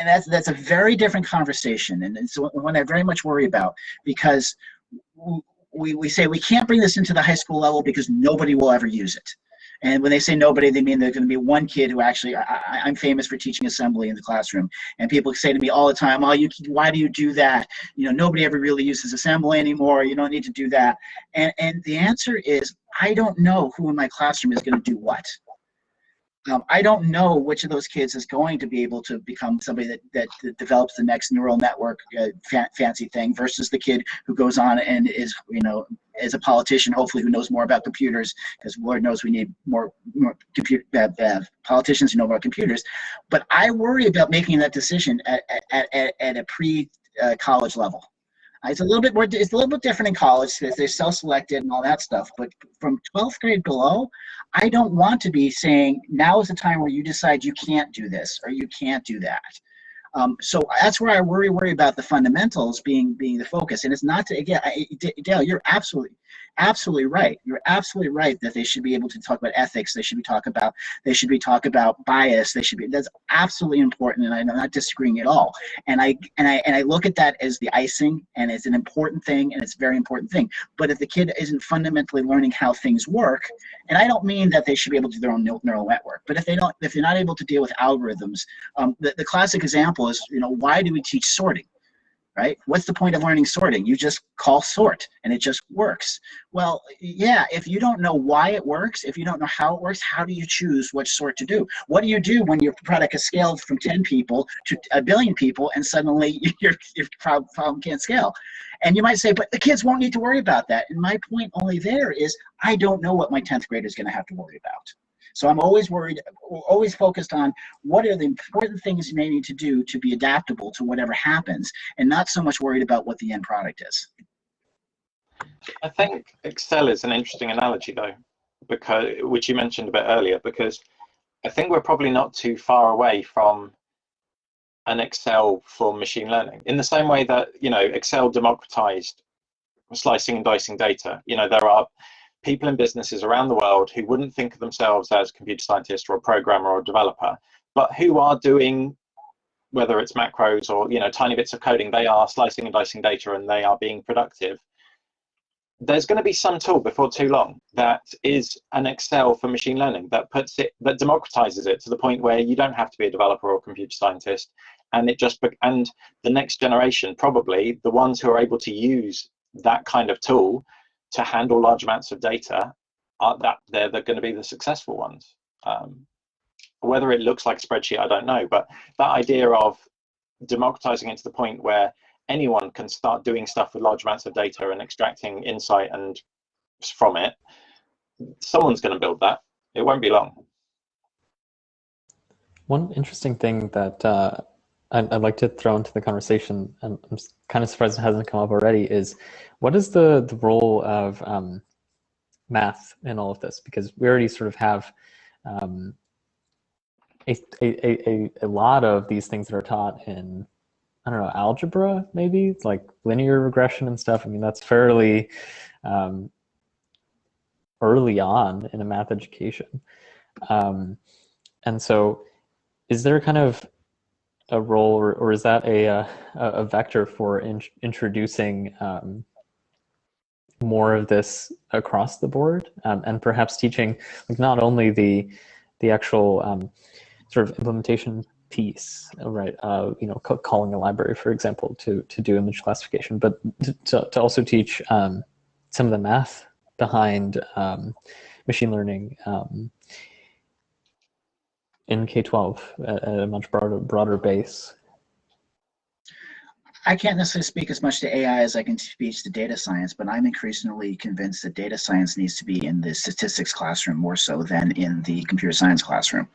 And that's a very different conversation, and it's one I very much worry about, because we say we can't bring this into the high school level because nobody will ever use it. And when they say nobody, they mean there's going to be one kid who actually, I'm famous for teaching assembly in the classroom. And people say to me all the time, oh, why do you do that? You know, nobody ever really uses assembly anymore. You don't need to do that. And the answer is, I don't know who in my classroom is going to do what. I don't know which of those kids is going to be able to become somebody that develops the next neural network fancy thing versus the kid who goes on and is, you know, as a politician, hopefully, who knows more about computers, because Lord knows we need more politicians who know about computers. But I worry about making that decision at a pre-college level. It's a little bit more. It's a little bit different in college because they're self-selected and all that stuff. But from 12th grade below, I don't want to be saying now is the time where you decide you can't do this or you can't do that. So that's where I worry about the fundamentals being the focus. And it's not to, again, Dale, you're absolutely right. You're absolutely right that they should be able to talk about ethics. They should be talk about bias. That's absolutely important. And I'm not disagreeing at all. And I look at that as the icing, and it's an important thing, and it's a very important thing. But if the kid isn't fundamentally learning how things work, and I don't mean that they should be able to do their own neural network, but if they're not able to deal with algorithms, the classic example is, you know, why do we teach sorting? Right? What's the point of learning sorting? You just call sort and it just works. Well, yeah, if you don't know why it works, if you don't know how it works, how do you choose which sort to do? What do you do when your product is scaled from 10 people to 1 billion people and suddenly your problem can't scale? And you might say, but the kids won't need to worry about that. And my point only there is, I don't know what my 10th grader is going to have to worry about. So I'm always worried, always focused on what are the important things you may need to do to be adaptable to whatever happens, and not so much worried about what the end product is. I think Excel is an interesting analogy, though, because which you mentioned a bit earlier, because I think we're probably not too far away from an Excel for machine learning. In the same way that, you know, Excel democratized slicing and dicing data. You know, there are people in businesses around the world who wouldn't think of themselves as a computer scientist or a programmer or a developer, but who are doing, whether it's macros or, you know, tiny bits of coding, they are slicing and dicing data and they are being productive. There's going to be some tool before too long that is an Excel for machine learning that that democratizes it to the point where you don't have to be a developer or a computer scientist, and and the next generation, probably the ones who are able to use that kind of tool to handle large amounts of data, they're going to be the successful ones. Whether it looks like a spreadsheet, I don't know, but that idea of democratizing it to the point where anyone can start doing stuff with large amounts of data and extracting insight and from it, someone's going to build that. It won't be long. One interesting thing that I'd like to throw into the conversation, and I'm kind of surprised it hasn't come up already, is what is the role of math in all of this? Because we already sort of have a lot of these things that are taught in, I don't know, algebra, maybe? It's like linear regression and stuff. I mean, that's fairly early on in a math education. And so is there kind of a role, or is that a vector for introducing more of this across the board, and perhaps teaching like not only the actual sort of implementation piece, right? You know, calling a library, for example, to do image classification, but to also teach some of the math behind machine learning in K-12 at a much broader base. I can't necessarily speak as much to AI as I can speak to data science, but I'm increasingly convinced that data science needs to be in the statistics classroom more so than in the computer science classroom.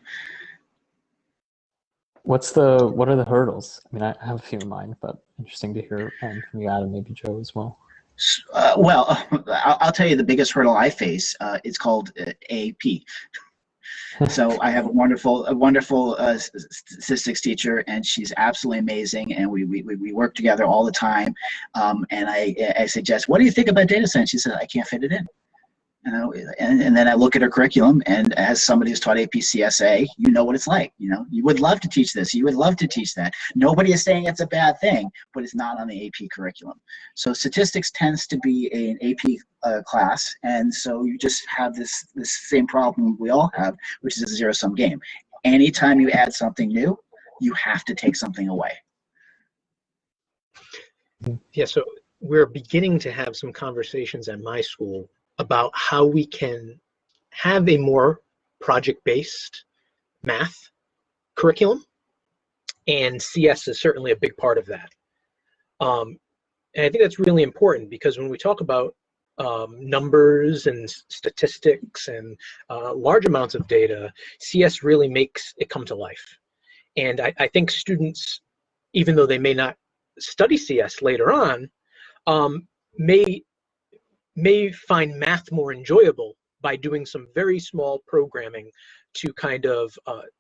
What are the hurdles? I mean, I have a few in mind, but interesting to hear from you, Adam, maybe Joe as well. Well, I'll tell you the biggest hurdle I face. It's called AP. So I have a wonderful statistics teacher, and she's absolutely amazing, and we work together all the time. And I suggest, what do you think about data science? She said, I can't fit it in. You know, and then I look at her curriculum, and as somebody who's taught APCSA, you know what it's like. You know, you would love to teach this, you would love to teach that. Nobody is saying it's a bad thing, but it's not on the AP curriculum. So statistics tends to be an AP class, and so you just have this same problem we all have, which is a zero-sum game. Anytime you add something new, you have to take something away. Yeah, so we're beginning to have some conversations at my school about how we can have a more project-based math curriculum, and CS is certainly a big part of that. And I think that's really important, because when we talk about numbers and statistics and large amounts of data, CS really makes it come to life. And I think students, even though they may not study CS later on, may find math more enjoyable by doing some very small programming to kind of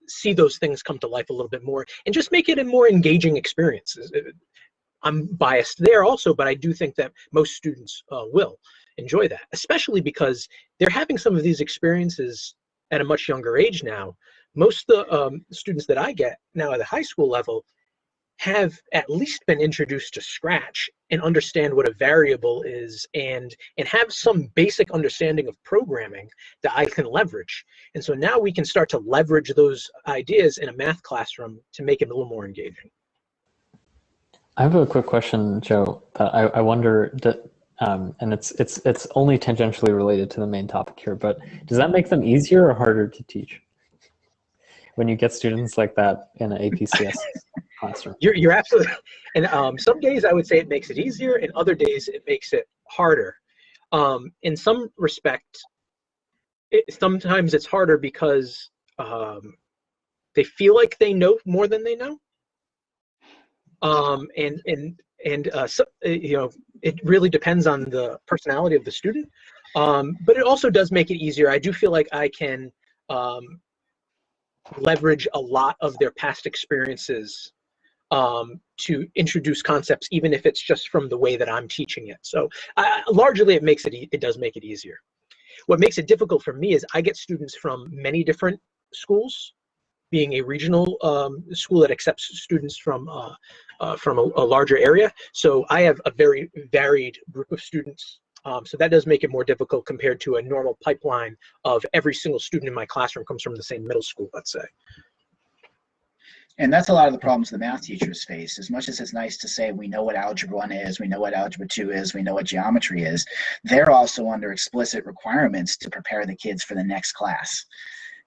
see those things come to life a little bit more and just make it a more engaging experience. I'm biased there also, but I do think that most students will enjoy that, especially because they're having some of these experiences at a much younger age now. Most of the students that I get now at the high school level have at least been introduced to Scratch and understand what a variable is, and have some basic understanding of programming that I can leverage. And so now we can start to leverage those ideas in a math classroom to make it a little more engaging. I have a quick question, Joe, that I wonder that, and it's only tangentially related to the main topic here, but does that make them easier or harder to teach when you get students like that in an APCS classroom? You're absolutely, and some days I would say it makes it easier, and other days it makes it harder. In some respect, sometimes it's harder because they feel like they know more than they know. So, you know, it really depends on the personality of the student, but it also does make it easier. I do feel like I can leverage a lot of their past experiences to introduce concepts, even if it's just from the way that I'm teaching it. So largely it does make it easier. What makes it difficult for me is I get students from many different schools, being a regional school that accepts students from a larger area. So I have a very varied group of students. So that does make it more difficult compared to a normal pipeline of every single student in my classroom comes from the same middle school, let's say. And that's a lot of the problems the math teachers face. As much as it's nice to say we know what Algebra 1 is, we know what Algebra 2 is, we know what geometry is, they're also under explicit requirements to prepare the kids for the next class.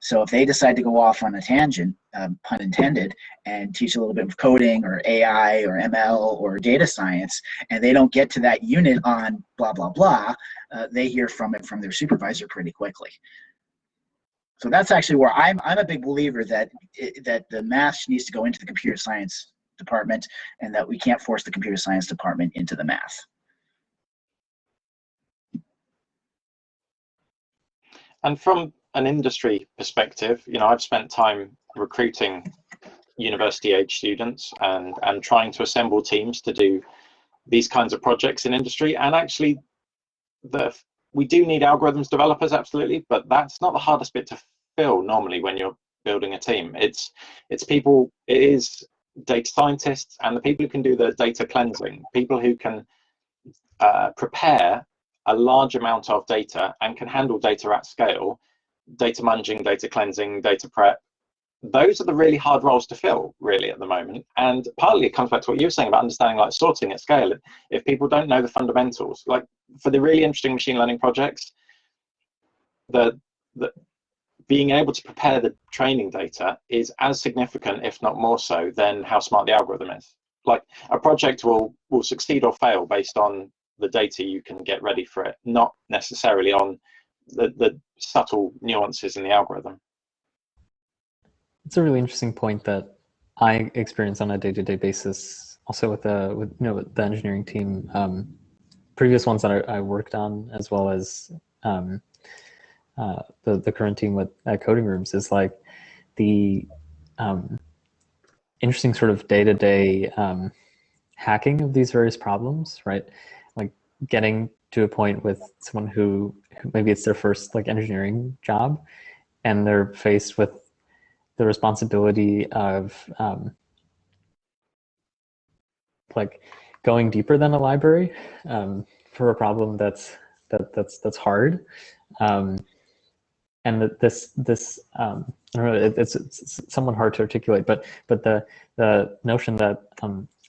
So if they decide to go off on a tangent, pun intended, and teach a little bit of coding or AI or ML or data science, and they don't get to that unit on blah, blah, blah, they hear from it from their supervisor pretty quickly. So that's actually where I'm a big believer that the math needs to go into the computer science department, and that we can't force the computer science department into the math. And from an industry perspective, you know, I've spent time recruiting university age students and trying to assemble teams to do these kinds of projects in industry. And actually, we do need algorithms developers, absolutely, but that's not the hardest bit to fill normally when you're building a team. It is data scientists and the people who can do the data cleansing, people who can prepare a large amount of data and can handle data at scale, data munging, data cleansing, data prep. Those are the really hard roles to fill, really, at the moment. And partly it comes back to what you were saying about understanding like sorting at scale. If people don't know the fundamentals, like for the really interesting machine learning projects, the being able to prepare the training data is as significant, if not more so, than how smart the algorithm is. Like a project will succeed or fail based on the data you can get ready for it, not necessarily on the subtle nuances in the algorithm. It's a really interesting point that I experience on a day-to-day basis, also with the engineering team, previous ones that I worked on, as well as the current team with coding rooms, is like the interesting sort of day-to-day hacking of these various problems, right? Like getting to a point with someone who maybe it's their first like engineering job, and they're faced with the responsibility of like going deeper than a library for a problem that's hard. And that this I don't know, it's somewhat hard to articulate, but the notion that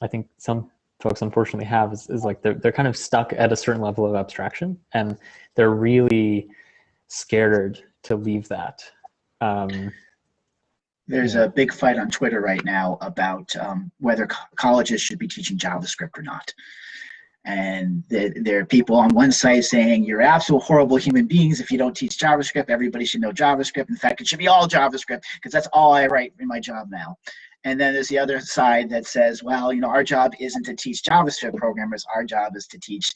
I think some folks unfortunately have is like they're kind of stuck at a certain level of abstraction, and they're really scared to leave that. There's a big fight on Twitter right now about whether colleges should be teaching JavaScript or not. And there are people on one side saying you're absolute horrible human beings if you don't teach JavaScript. Everybody should know JavaScript. In fact, it should be all JavaScript because that's all I write in my job now. And then there's the other side that says, well, you know, our job isn't to teach JavaScript programmers. Our job is to teach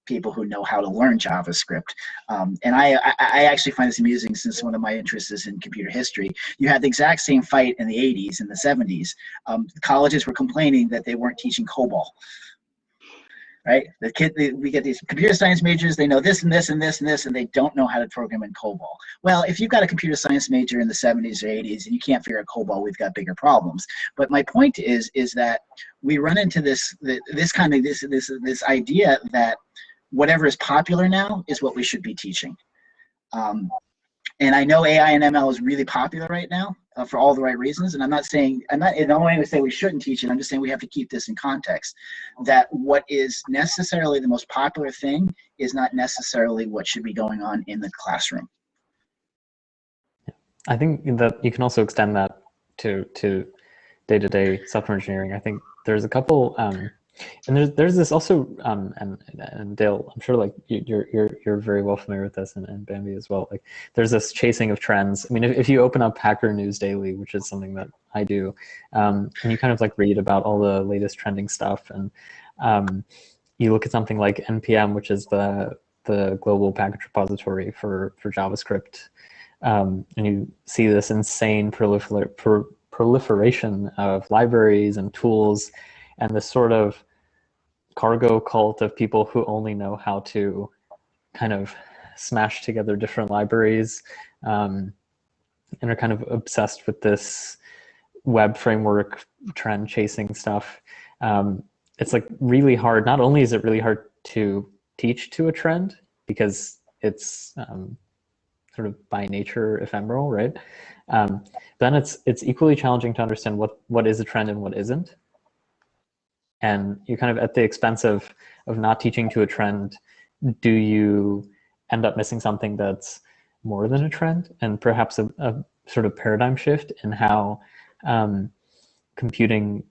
people who know how to learn JavaScript. And I actually find this amusing, since one of my interests is in computer history. You had the exact same fight in the 80s and the 70s. Colleges were complaining that they weren't teaching COBOL. Right? We get these computer science majors, they know this and this and this and this, and they don't know how to program in COBOL. Well, if you've got a computer science major in the 70s or 80s and you can't figure out COBOL, we've got bigger problems. But my point is that we run into this idea that whatever is popular now is what we should be teaching. And I know AI and ML is really popular right now for all the right reasons. And I'm not in no way to say we shouldn't teach it. I'm just saying we have to keep this in context, that what is necessarily the most popular thing is not necessarily what should be going on in the classroom. I think that you can also extend that to day-to-day software engineering. I think there's a couple, and there's this also, and Dale, I'm sure like you're very well familiar with this, and Bambi as well. Like there's this chasing of trends. I mean, if you open up Hacker News Daily, which is something that I do, and you kind of like read about all the latest trending stuff, and you look at something like NPM, which is the global package repository for JavaScript, and you see this insane proliferation of libraries and tools, and this sort of cargo cult of people who only know how to kind of smash together different libraries, and are kind of obsessed with this web framework trend chasing stuff. It's like really hard. Not only is it really hard to teach to a trend because it's sort of by nature ephemeral, right? Then it's equally challenging to understand what is a trend and what isn't. And you're kind of at the expense of not teaching to a trend. Do you end up missing something that's more than a trend, and perhaps a sort of paradigm shift in how computing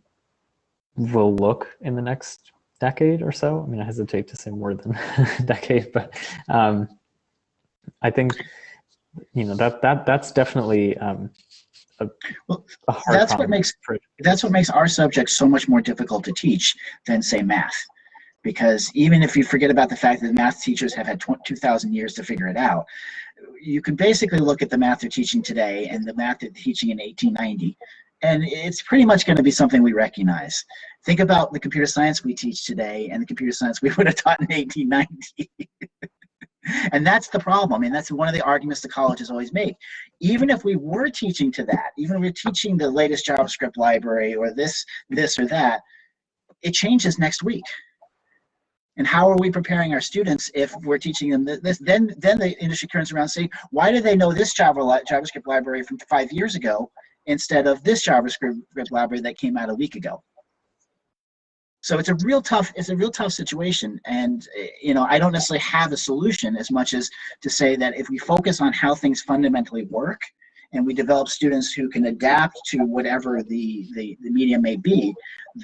will look in the next decade or so? I mean, I hesitate to say more than a decade, but I think, you know, that's definitely a hard that's what makes our subject so much more difficult to teach than, say, math. Because even if you forget about the fact that math teachers have had 2,000 years to figure it out, you can basically look at the math they're teaching today and the math they're teaching in 1890, and it's pretty much going to be something we recognize. Think about the computer science we teach today and the computer science we would have taught in 1890. And that's the problem. And that's one of the arguments the colleges always make. Even if we were teaching to that, even if we're teaching the latest JavaScript library or this or that, it changes next week. And how are we preparing our students if we're teaching them this? Then the industry turns around and say, why do they know this JavaScript library from 5 years ago instead of this JavaScript library that came out a week ago? So it's a real tough situation, and you know, I don't necessarily have a solution as much as to say that if we focus on how things fundamentally work, and we develop students who can adapt to whatever the medium may be,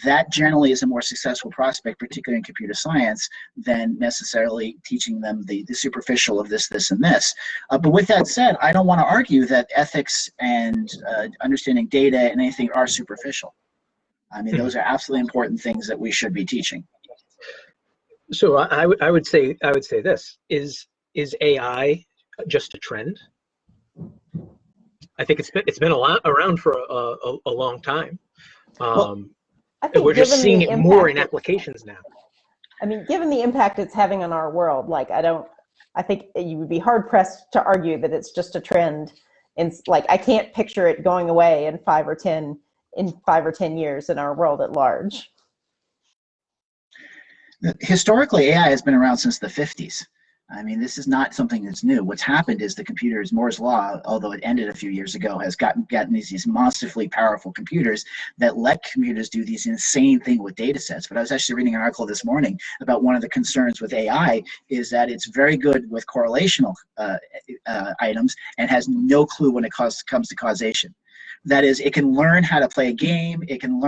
that generally is a more successful prospect, particularly in computer science, than necessarily teaching them the superficial of this, and this. But with that said, I don't want to argue that ethics and understanding data and anything are superficial. I mean, those are absolutely important things that we should be teaching. So I would say this: is AI just a trend? I think it's been around for a long time. I think we're just seeing it more in impact applications now. I mean, given the impact it's having on our world, like I think you would be hard pressed to argue that it's just a trend. And like, I can't picture it going away in 5 or 10 years in our world at large. Historically, AI has been around since the 50s. I mean, this is not something that's new. What's happened is the computers, Moore's law, although it ended a few years ago, has gotten these monstrously powerful computers that let computers do these insane things with data sets. But I was actually reading an article this morning about one of the concerns with AI is that it's very good with correlational items and has no clue when it comes to causation. That is, it can learn how to play a game, it can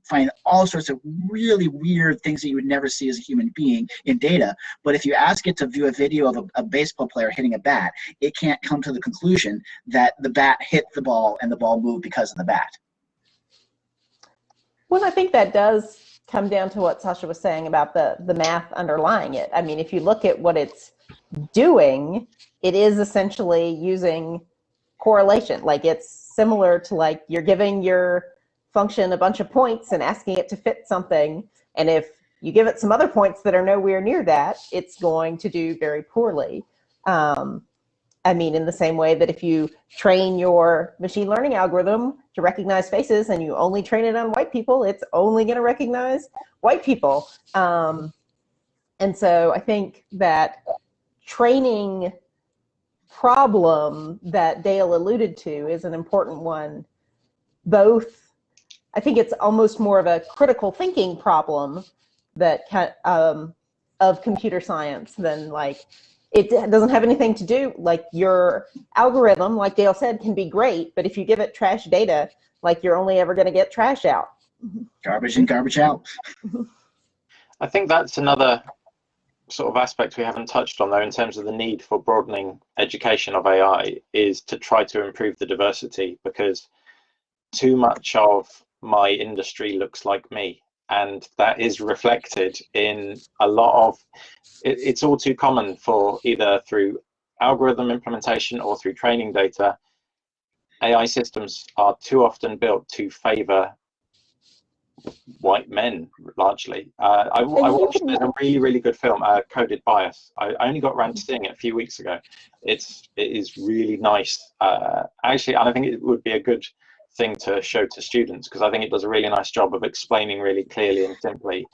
find all sorts of really weird things that you would never see as a human being in data. But if you ask it to view a video of a baseball player hitting a bat, it can't come to the conclusion that the bat hit the ball and the ball moved because of the bat. Well, I think that does come down to what Sasha was saying about the math underlying it. I mean, if you look at what it's doing, it is essentially using correlation. Like, it's similar to, like, you're giving your function a bunch of points and asking it to fit something, and if you give it some other points that are nowhere near that, it's going to do very poorly. I mean, in the same way that if you train your machine learning algorithm to recognize faces and you only train it on white people, it's only going to recognize white people. And so I think that training problem that Dale alluded to is an important one. Both, I think it's almost more of a critical thinking problem that of computer science than, like, it doesn't have anything to do, like, your algorithm, like Dale said, can be great, but if you give it trash data, like, you're only ever going to get trash out. Garbage in, garbage out. I think that's another sort of aspect we haven't touched on, though, in terms of the need for broadening education of AI, is to try to improve the diversity, because too much of my industry looks like me, and that is reflected in a lot of it's all too common for, either through algorithm implementation or through training data, AI systems are too often built to favor white men largely. I watched a really good film, Coded Bias. I only got around to seeing it a few weeks ago. It is really nice, actually, and I think it would be a good thing to show to students, because I think it does a really nice job of explaining really clearly and simply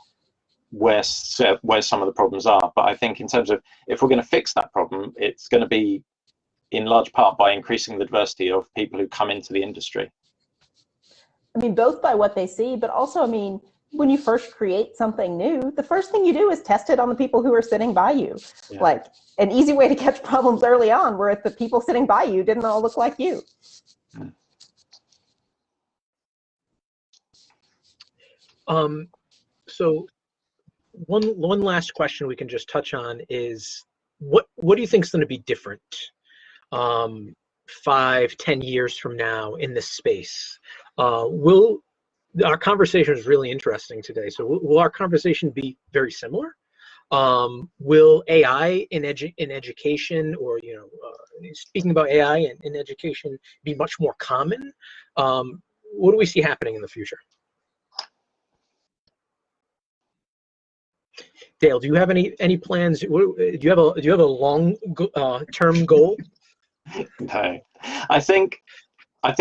where some of the problems are. But I think in terms of, if we're going to fix that problem, it's going to be in large part by increasing the diversity of people who come into the industry. I mean, both by what they see, but also, I mean, when you first create something new, the first thing you do is test it on the people who are sitting by you. Yeah. Like, an easy way to catch problems early on were if the people sitting by you didn't all look like you. So one last question we can just touch on is, what do you think is going to be different 5-10 years from now in this space? Our conversation is really interesting today. So will our conversation be very similar? Will AI in education, or speaking about AI in education, be much more common? What do we see happening in the future? Dale, do you have any plans? Do you have a long term goal? No, I think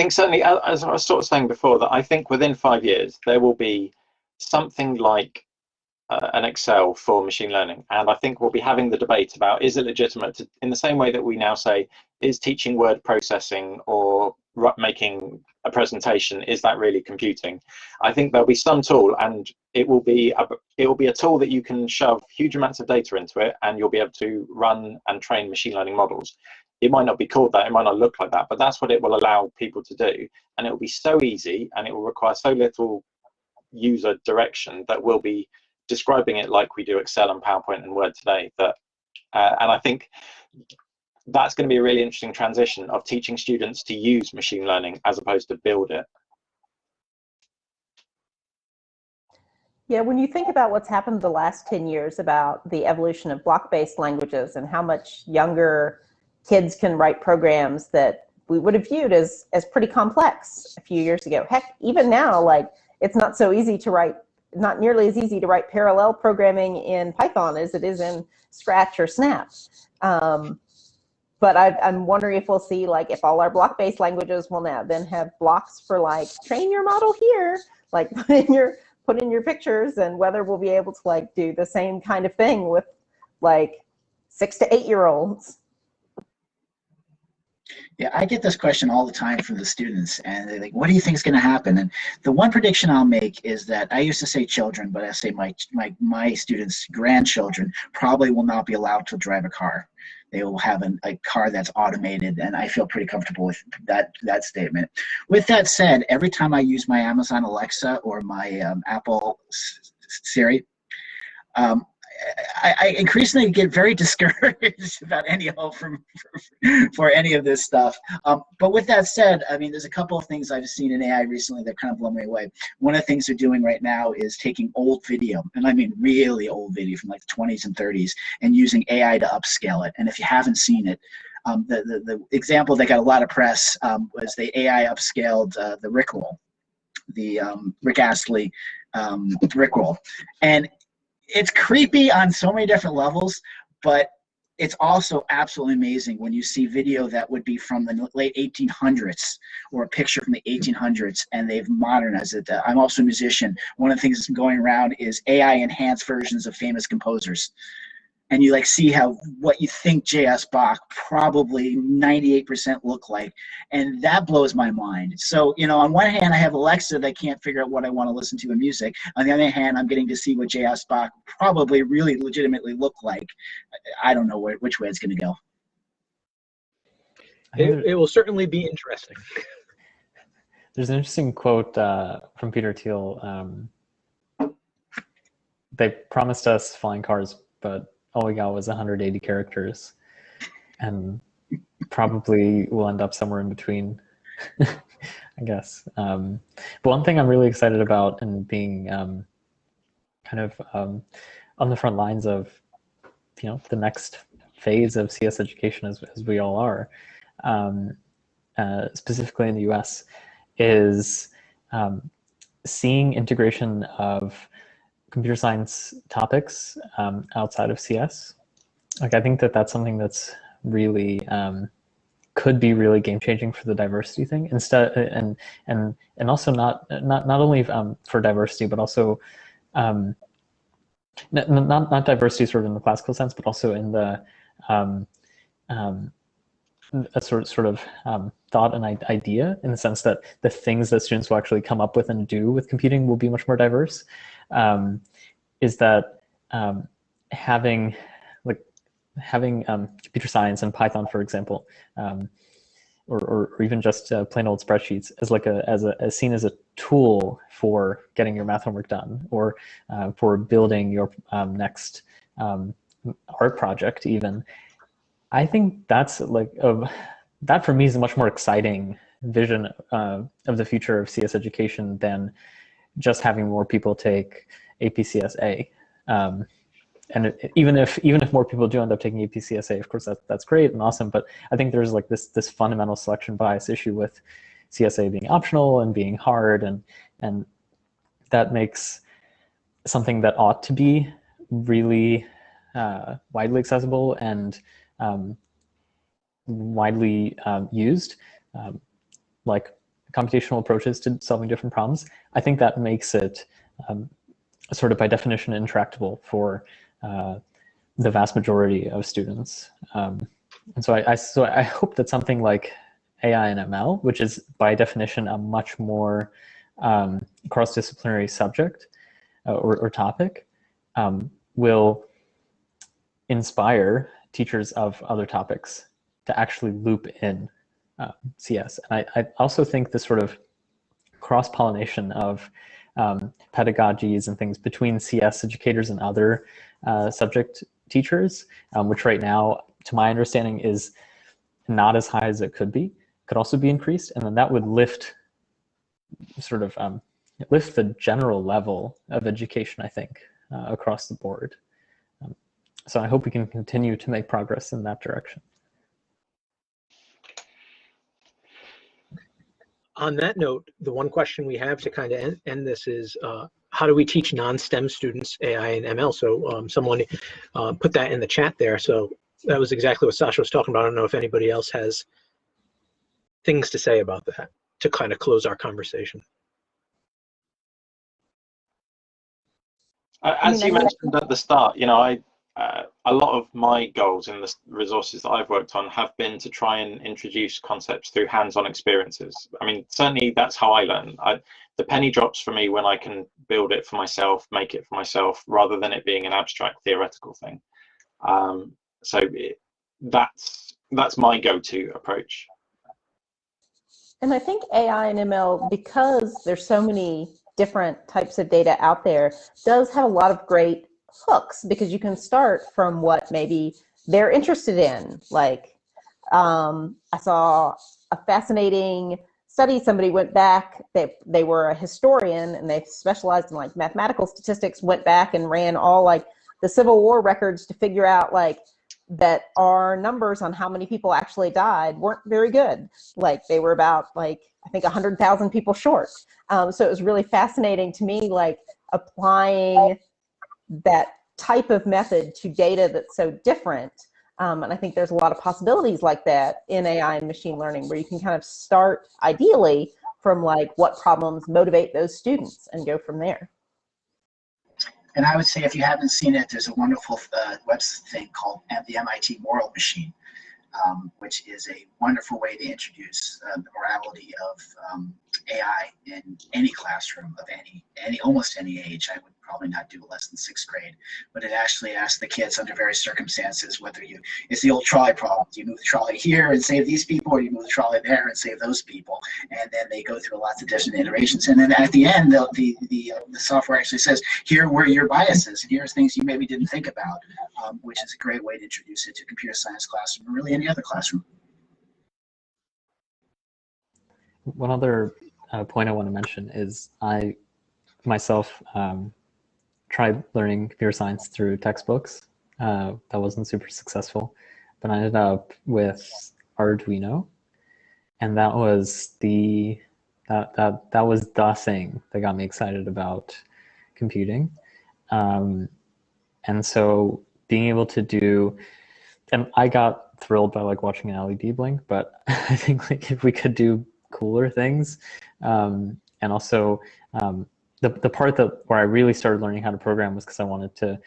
certainly, as I was sort of saying before, that I think within 5 years there will be something like an Excel for machine learning, and I think we'll be having the debate about, is it legitimate to, in the same way that we now say, is teaching word processing or making a presentation, is that really computing? I think there'll be some tool, and it will be a tool that you can shove huge amounts of data into it, and you'll be able to run and train machine learning models. It might not be called that, it might not look like that, but that's what it will allow people to do, and it will be so easy, and it will require so little user direction that we'll be describing it like we do Excel and PowerPoint and Word today. That and I think that's going to be a really interesting transition of teaching students to use machine learning as opposed to build it. Yeah, when you think about what's happened the last 10 years about the evolution of block-based languages and how much younger kids can write programs that we would have viewed as pretty complex a few years ago. Heck, even now, like, it's not so easy to write not nearly as easy to write parallel programming in Python as it is in Scratch or Snap. But I'm wondering if we'll see, like, if all our block-based languages will now then have blocks for, like, train your model here, like put in your pictures, and whether we'll be able to, like, do the same kind of thing with, like, 6 to 8-year-olds. Yeah, I get this question all the time from the students, and they're like, what do you think is going to happen? And the one prediction I'll make is that I used to say children, but I say my students' grandchildren probably will not be allowed to drive a car. They will have a car that's automated, and I feel pretty comfortable with that statement. With that said, every time I use my Amazon Alexa or my Apple Siri, I increasingly get very discouraged about any hope for any of this stuff. But with that said, I mean, there's a couple of things I've seen in AI recently that kind of blow me away. One of the things they're doing right now is taking old video, and I mean really old video from like the 20s and 30s, and using AI to upscale it. And if you haven't seen it, the example that got a lot of press was the AI upscaled the Rickroll, the Rick Astley Rickroll. And it's creepy on so many different levels, but it's also absolutely amazing when you see video that would be from the late 1800s or a picture from the 1800s, and they've modernized it. I'm also a musician. One of the things that's going around is AI enhanced versions of famous composers. And you like see how what you think J.S. Bach probably 98% look like, and that blows my mind. So, you know, on one hand, I have Alexa that can't figure out what I want to listen to in music. On the other hand, I'm getting to see what J.S. Bach probably really legitimately look like. I don't know which way it's going to go. It will certainly be interesting. There's an interesting quote from Peter Thiel. They promised us flying cars, but all we got was 180 characters, and probably we'll end up somewhere in between, I guess. But one thing I'm really excited about, and being kind of on the front lines of, you know, the next phase of CS education, as we all are, specifically in the US, is seeing integration of computer science topics outside of CS. Like, I think that that's something that's really could be really game changing for the diversity thing. Instead, and also not only for diversity, but also not diversity sort of in the classical sense, but also in the a sort of thought and idea, in the sense that the things that students will actually come up with and do with computing will be much more diverse. Is that having computer science and Python, for example, or even just plain old spreadsheets as like as seen as a tool for getting your math homework done, or for building your next art project even. I think that's like that for me is a much more exciting vision of the future of CS education than just having more people take APCSA. And even if more people do end up taking APCSA, of course that's great and awesome. But I think there's like this fundamental selection bias issue with CSA being optional and being hard, and that makes something that ought to be really widely accessible and widely used, like computational approaches to solving different problems. I think that makes it sort of by definition intractable for the vast majority of students. And so I hope that something like AI and ML, which is by definition a much more cross-disciplinary subject or topic, will inspire teachers of other topics to actually loop in CS. And I also think this sort of cross-pollination of pedagogies and things between CS educators and other subject teachers, which right now, to my understanding, is not as high as it could be, could also be increased. And then that would lift sort of lift the general level of education, I think, across the board. So I hope we can continue to make progress in that direction. On that note, the one question we have to kind of end this is, how do we teach non-STEM students AI and ML? So someone put that in the chat there. So that was exactly what Sasha was talking about. I don't know if anybody else has things to say about that to kind of close our conversation. As you mentioned at the start, you know, a lot of my goals in the resources that I've worked on have been to try and introduce concepts through hands-on experiences. I mean, certainly that's how I learn. The penny drops for me when I can build it for myself, make it for myself, rather than it being an abstract theoretical thing. That's my go-to approach. And I think AI and ML, because there's so many different types of data out there, does have a lot of great hooks, because you can start from what maybe they're interested in. Like I saw a fascinating study. Somebody went back, they were a historian and they specialized in like mathematical statistics, went back and ran all like the Civil War records to figure out like that our numbers on how many people actually died weren't very good. Like they were about like, I think 100,000 people short. So it was really fascinating to me, like applying that type of method to data that's so different. And I think there's a lot of possibilities like that in AI and machine learning, where you can kind of start ideally from like what problems motivate those students and go from there. And I would say, if you haven't seen it, there's a wonderful web thing called the MIT Moral Machine, which is a wonderful way to introduce the morality of AI in any classroom of almost any age. I would probably not do less than 6th grade, but it actually asks the kids under various circumstances whether it's the old trolley problem. Do you move the trolley here and save these people, or do you move the trolley there and save those people? And then they go through lots of different iterations. And then at the end, the software actually says, here were your biases, and here's things you maybe didn't think about, which is a great way to introduce it to computer science classroom, or really any other classroom. One other point I want to mention is I myself tried learning computer science through textbooks. That wasn't super successful, but I ended up with Arduino, and that was the thing that got me excited about computing. And so being able to do, and I got thrilled by like watching an LED blink, but I think like if we could do cooler things, and also the part where I really started learning how to program was because I wanted to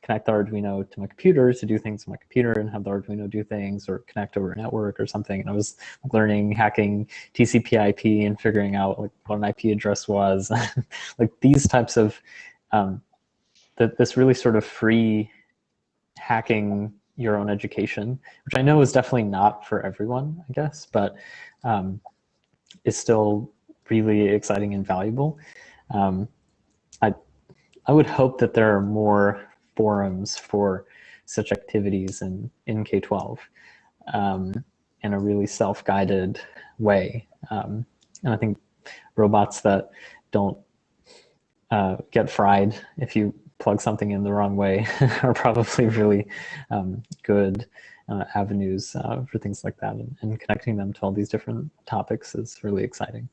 connect the Arduino to my computer to do things on my computer and have the Arduino do things, or connect over a network or something. And I was learning hacking TCP/IP and figuring out like what an IP address was, like these types of this really sort of free hacking your own education, which I know is definitely not for everyone, I guess, but is still really exciting and valuable. I would hope that there are more forums for such activities in K-12 in a really self-guided way. And I think robots that don't get fried if you plug something in the wrong way are probably really good avenues for things like that, and connecting them to all these different topics is really exciting.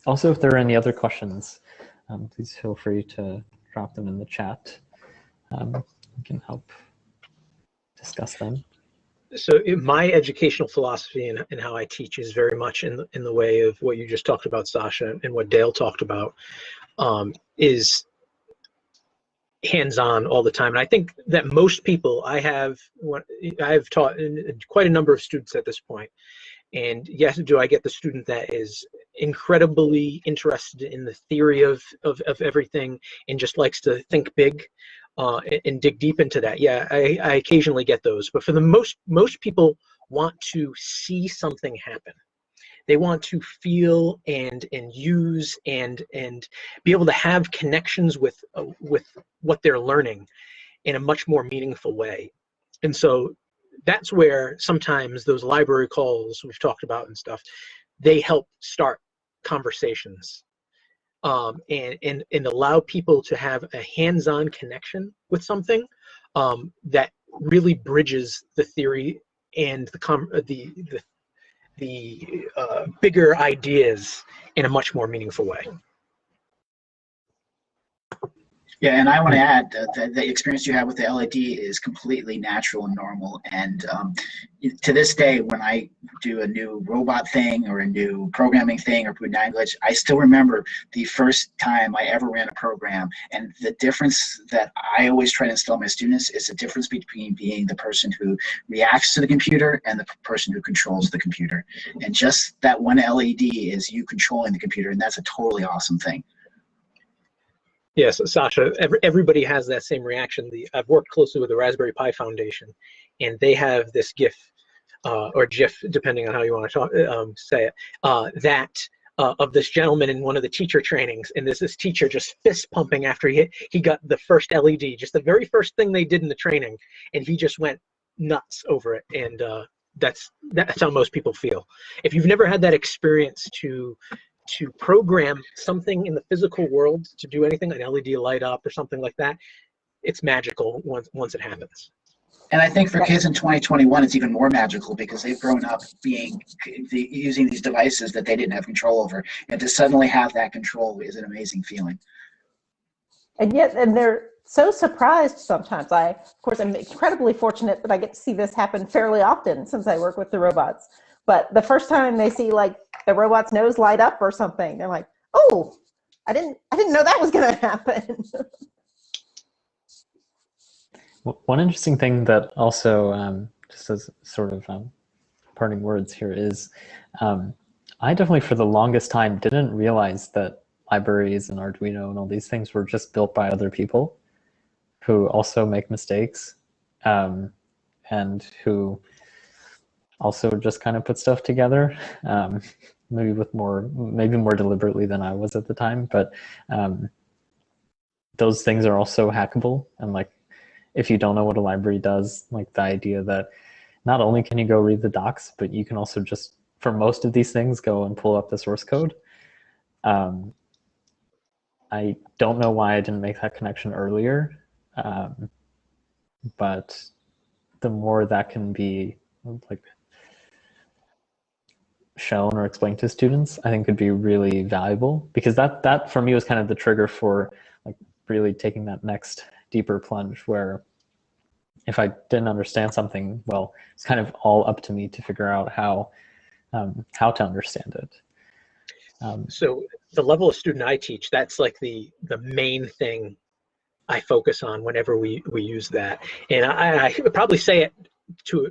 Also, if there are any other questions, please feel free to drop them in the chat. We can help discuss them. So my educational philosophy and how I teach is very much in the way of what you just talked about, Sasha, and what Dale talked about, is hands-on all the time. And I think that most people, I've taught quite a number of students at this point, and yes, do I get the student that is incredibly interested in the theory of everything and just likes to think big and dig deep into that? Yeah, I occasionally get those, but for the most people want to see something happen. They want to feel and use and be able to have connections with what they're learning in a much more meaningful way. And so that's where sometimes those library calls we've talked about and stuff, they help start conversations and allow people to have a hands-on connection with something that really bridges the theory and the bigger ideas in a much more meaningful way. Yeah, and I want to add that the experience you have with the LED is completely natural and normal. And to this day, when I do a new robot thing or a new programming thing or put language, I still remember the first time I ever ran a program. And the difference that I always try to instill in my students is the difference between being the person who reacts to the computer and the person who controls the computer. And just that one LED is you controlling the computer, and that's a totally awesome thing. Yes, Sasha, everybody has that same reaction. I've worked closely with the Raspberry Pi Foundation, and they have this GIF, or GIF, depending on how you want to say it, of this gentleman in one of the teacher trainings, and there's this teacher just fist pumping after he got the first LED, just the very first thing they did in the training, and he just went nuts over it. And that's how most people feel. If you've never had that experience to program something in the physical world to do anything, an LED light up or something like that, it's magical once it happens. And I think for kids in 2021, it's even more magical because they've grown up using these devices that they didn't have control over. And to suddenly have that control is an amazing feeling. And yet, and they're so surprised sometimes. Of course, I'm incredibly fortunate that I get to see this happen fairly often since I work with the robots. But the first time they see like the robot's nose light up or something, they're like, "Oh, I didn't know that was going to happen." One interesting thing that also, just as sort of parting words here, is I definitely for the longest time didn't realize that libraries and Arduino and all these things were just built by other people who also make mistakes, and who also just kind of put stuff together, maybe more deliberately than I was at the time. But those things are also hackable, and like if you don't know what a library does, like the idea that not only can you go read the docs, but you can also just, for most of these things, go and pull up the source code. I don't know why I didn't make that connection earlier, but the more that can be like shown or explained to students, I think could be really valuable, because that for me was kind of the trigger for like really taking that next deeper plunge, where if I didn't understand something, well, it's kind of all up to me to figure out how to understand it. So the level of student I teach, that's like the main thing I focus on whenever we use that. And I would probably say it to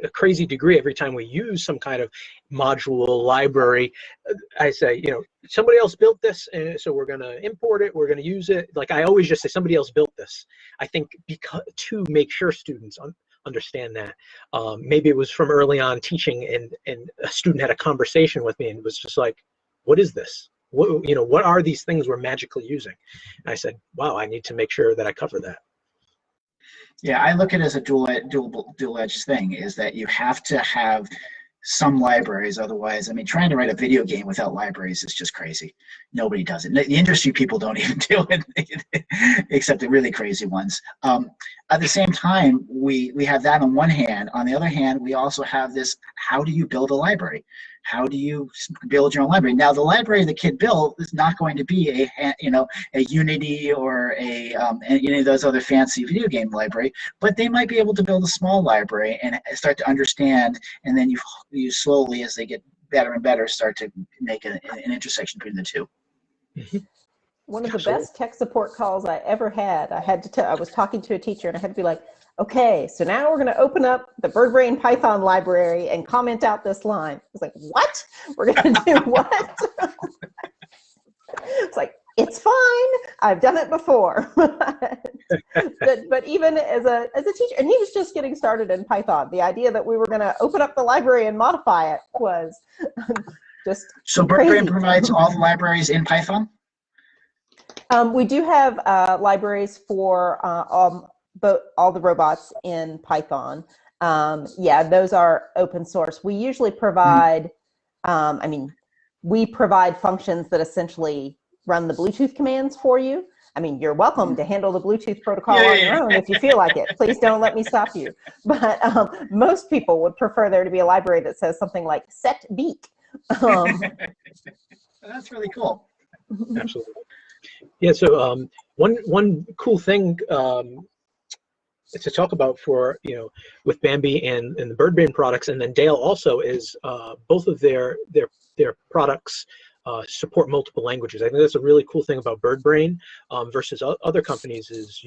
a crazy degree every time we use some kind of module to I say, somebody else built this, and so we're going to import it, we're going to use it. Like I always just say, somebody else built this. I think to make sure students understand that. Maybe it was from early on teaching, and a student had a conversation with me and was just like, what is this? What are these things we're magically using? And I said, wow, I need to make sure that I cover that. Yeah, I look at it as a dual-edged thing, is that you have to have some libraries. Otherwise, I mean, trying to write a video game without libraries is just crazy. Nobody does it. The industry people don't even do it, except the really crazy ones. At the same time, we have that on one hand. On the other hand, we also have this, how do you build a library? How do you build your own library? Now, the library the kid built is not going to be a Unity or any of those other fancy video game library, but they might be able to build a small library and start to understand, and then you slowly, as they get better and better, start to make an intersection between the two. Mm-hmm. One of the best tech support calls I ever had, I was talking to a teacher and I had to be like, okay, so now we're going to open up the BirdBrain Python library and comment out this line. I was like, what? We're going to do what? It's like, it's fine. I've done it before. but even as a teacher, and he was just getting started in Python, the idea that we were going to open up the library and modify it was just So BirdBrain provides all the libraries in Python? We do have libraries for all the robots in Python. Yeah, those are open source. We usually provide, we provide functions that essentially run the Bluetooth commands for you. I mean, you're welcome to handle the Bluetooth protocol on your own if you feel like it. Please don't let me stop you. But most people would prefer there to be a library that says something like set beak. That's really cool. Absolutely. Yeah, so One cool thing to talk about for, with Bambi and the BirdBrain products, and then Dale also, is both of their products support multiple languages. I think that's a really cool thing about BirdBrain versus other companies, is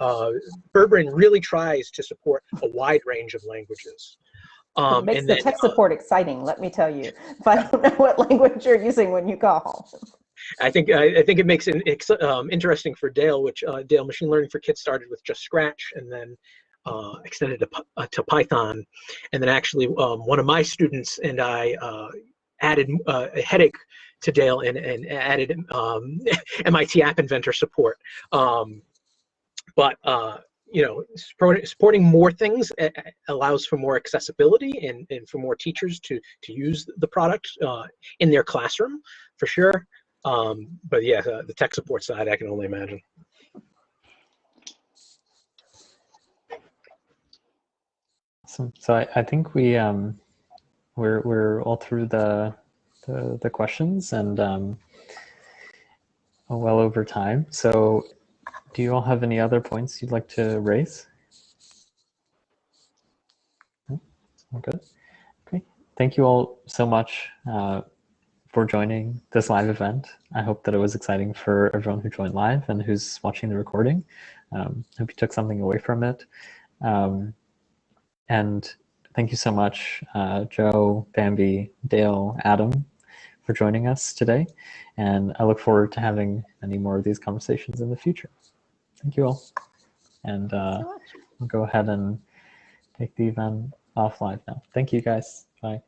BirdBrain really tries to support a wide range of languages. It makes the tech support exciting, let me tell you. If I don't know what language you're using when you call. I think it makes it interesting for Dale, which Dale Machine Learning for Kids started with just Scratch, and then extended to Python, and then actually one of my students and I added a headache to Dale and added MIT App Inventor support. Supporting more things allows for more accessibility and for more teachers to use the product in their classroom, for sure. But yeah, the tech support side, I can only imagine. Awesome. So I think we're all through the questions, and well over time. So do you all have any other points you'd like to raise? Okay. Okay. Thank you all so much for joining this live event. I hope that it was exciting for everyone who joined live and who's watching the recording. Hope you took something away from it. And thank you so much, Joe, Bambi, Dale, Adam, for joining us today. And I look forward to having many more of these conversations in the future. Thank you all. And we'll go ahead and take the event off live now. Thank you, guys. Bye.